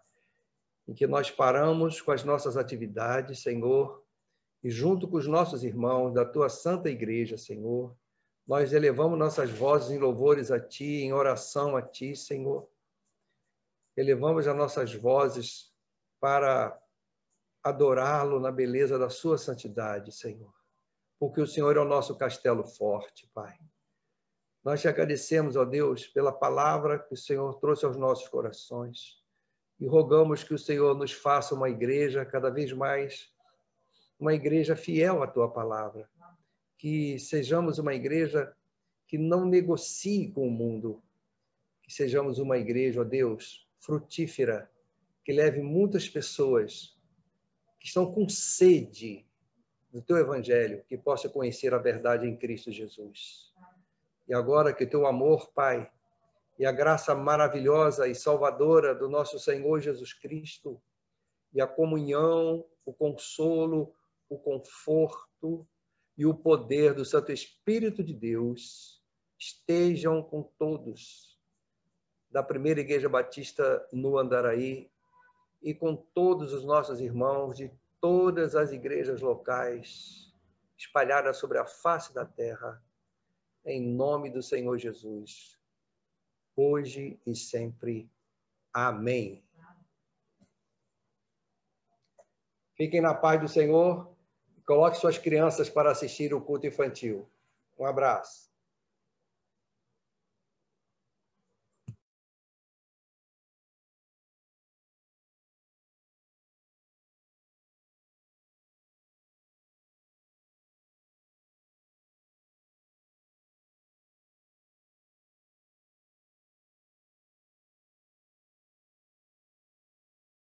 [SPEAKER 3] em que nós paramos com as nossas atividades, Senhor, e junto com os nossos irmãos da tua santa igreja, Senhor, nós elevamos nossas vozes em louvores a ti, em oração a ti, Senhor. Elevamos as nossas vozes para adorá-lo na beleza da sua santidade, Senhor. Porque o Senhor é o nosso castelo forte, Pai. Nós te agradecemos, ó Deus, pela palavra que o Senhor trouxe aos nossos corações. E rogamos que o Senhor nos faça uma igreja cada vez mais, uma igreja fiel à tua palavra. Que sejamos uma igreja que não negocie com o mundo. Que sejamos uma igreja, ó Deus, frutífera, que leve muitas pessoas que estão com sede do teu evangelho, que possam conhecer a verdade em Cristo Jesus. E agora que teu amor, Pai, e a graça maravilhosa e salvadora do nosso Senhor Jesus Cristo, e a comunhão, o consolo, o conforto e o poder do Santo Espírito de Deus estejam com todos da Primeira Igreja Batista no Andaraí e com todos os nossos irmãos de todas as igrejas locais espalhadas sobre a face da terra, em nome do Senhor Jesus, hoje e sempre. Amém. Fiquem na paz do Senhor e coloque suas crianças para assistir o culto infantil. Um abraço.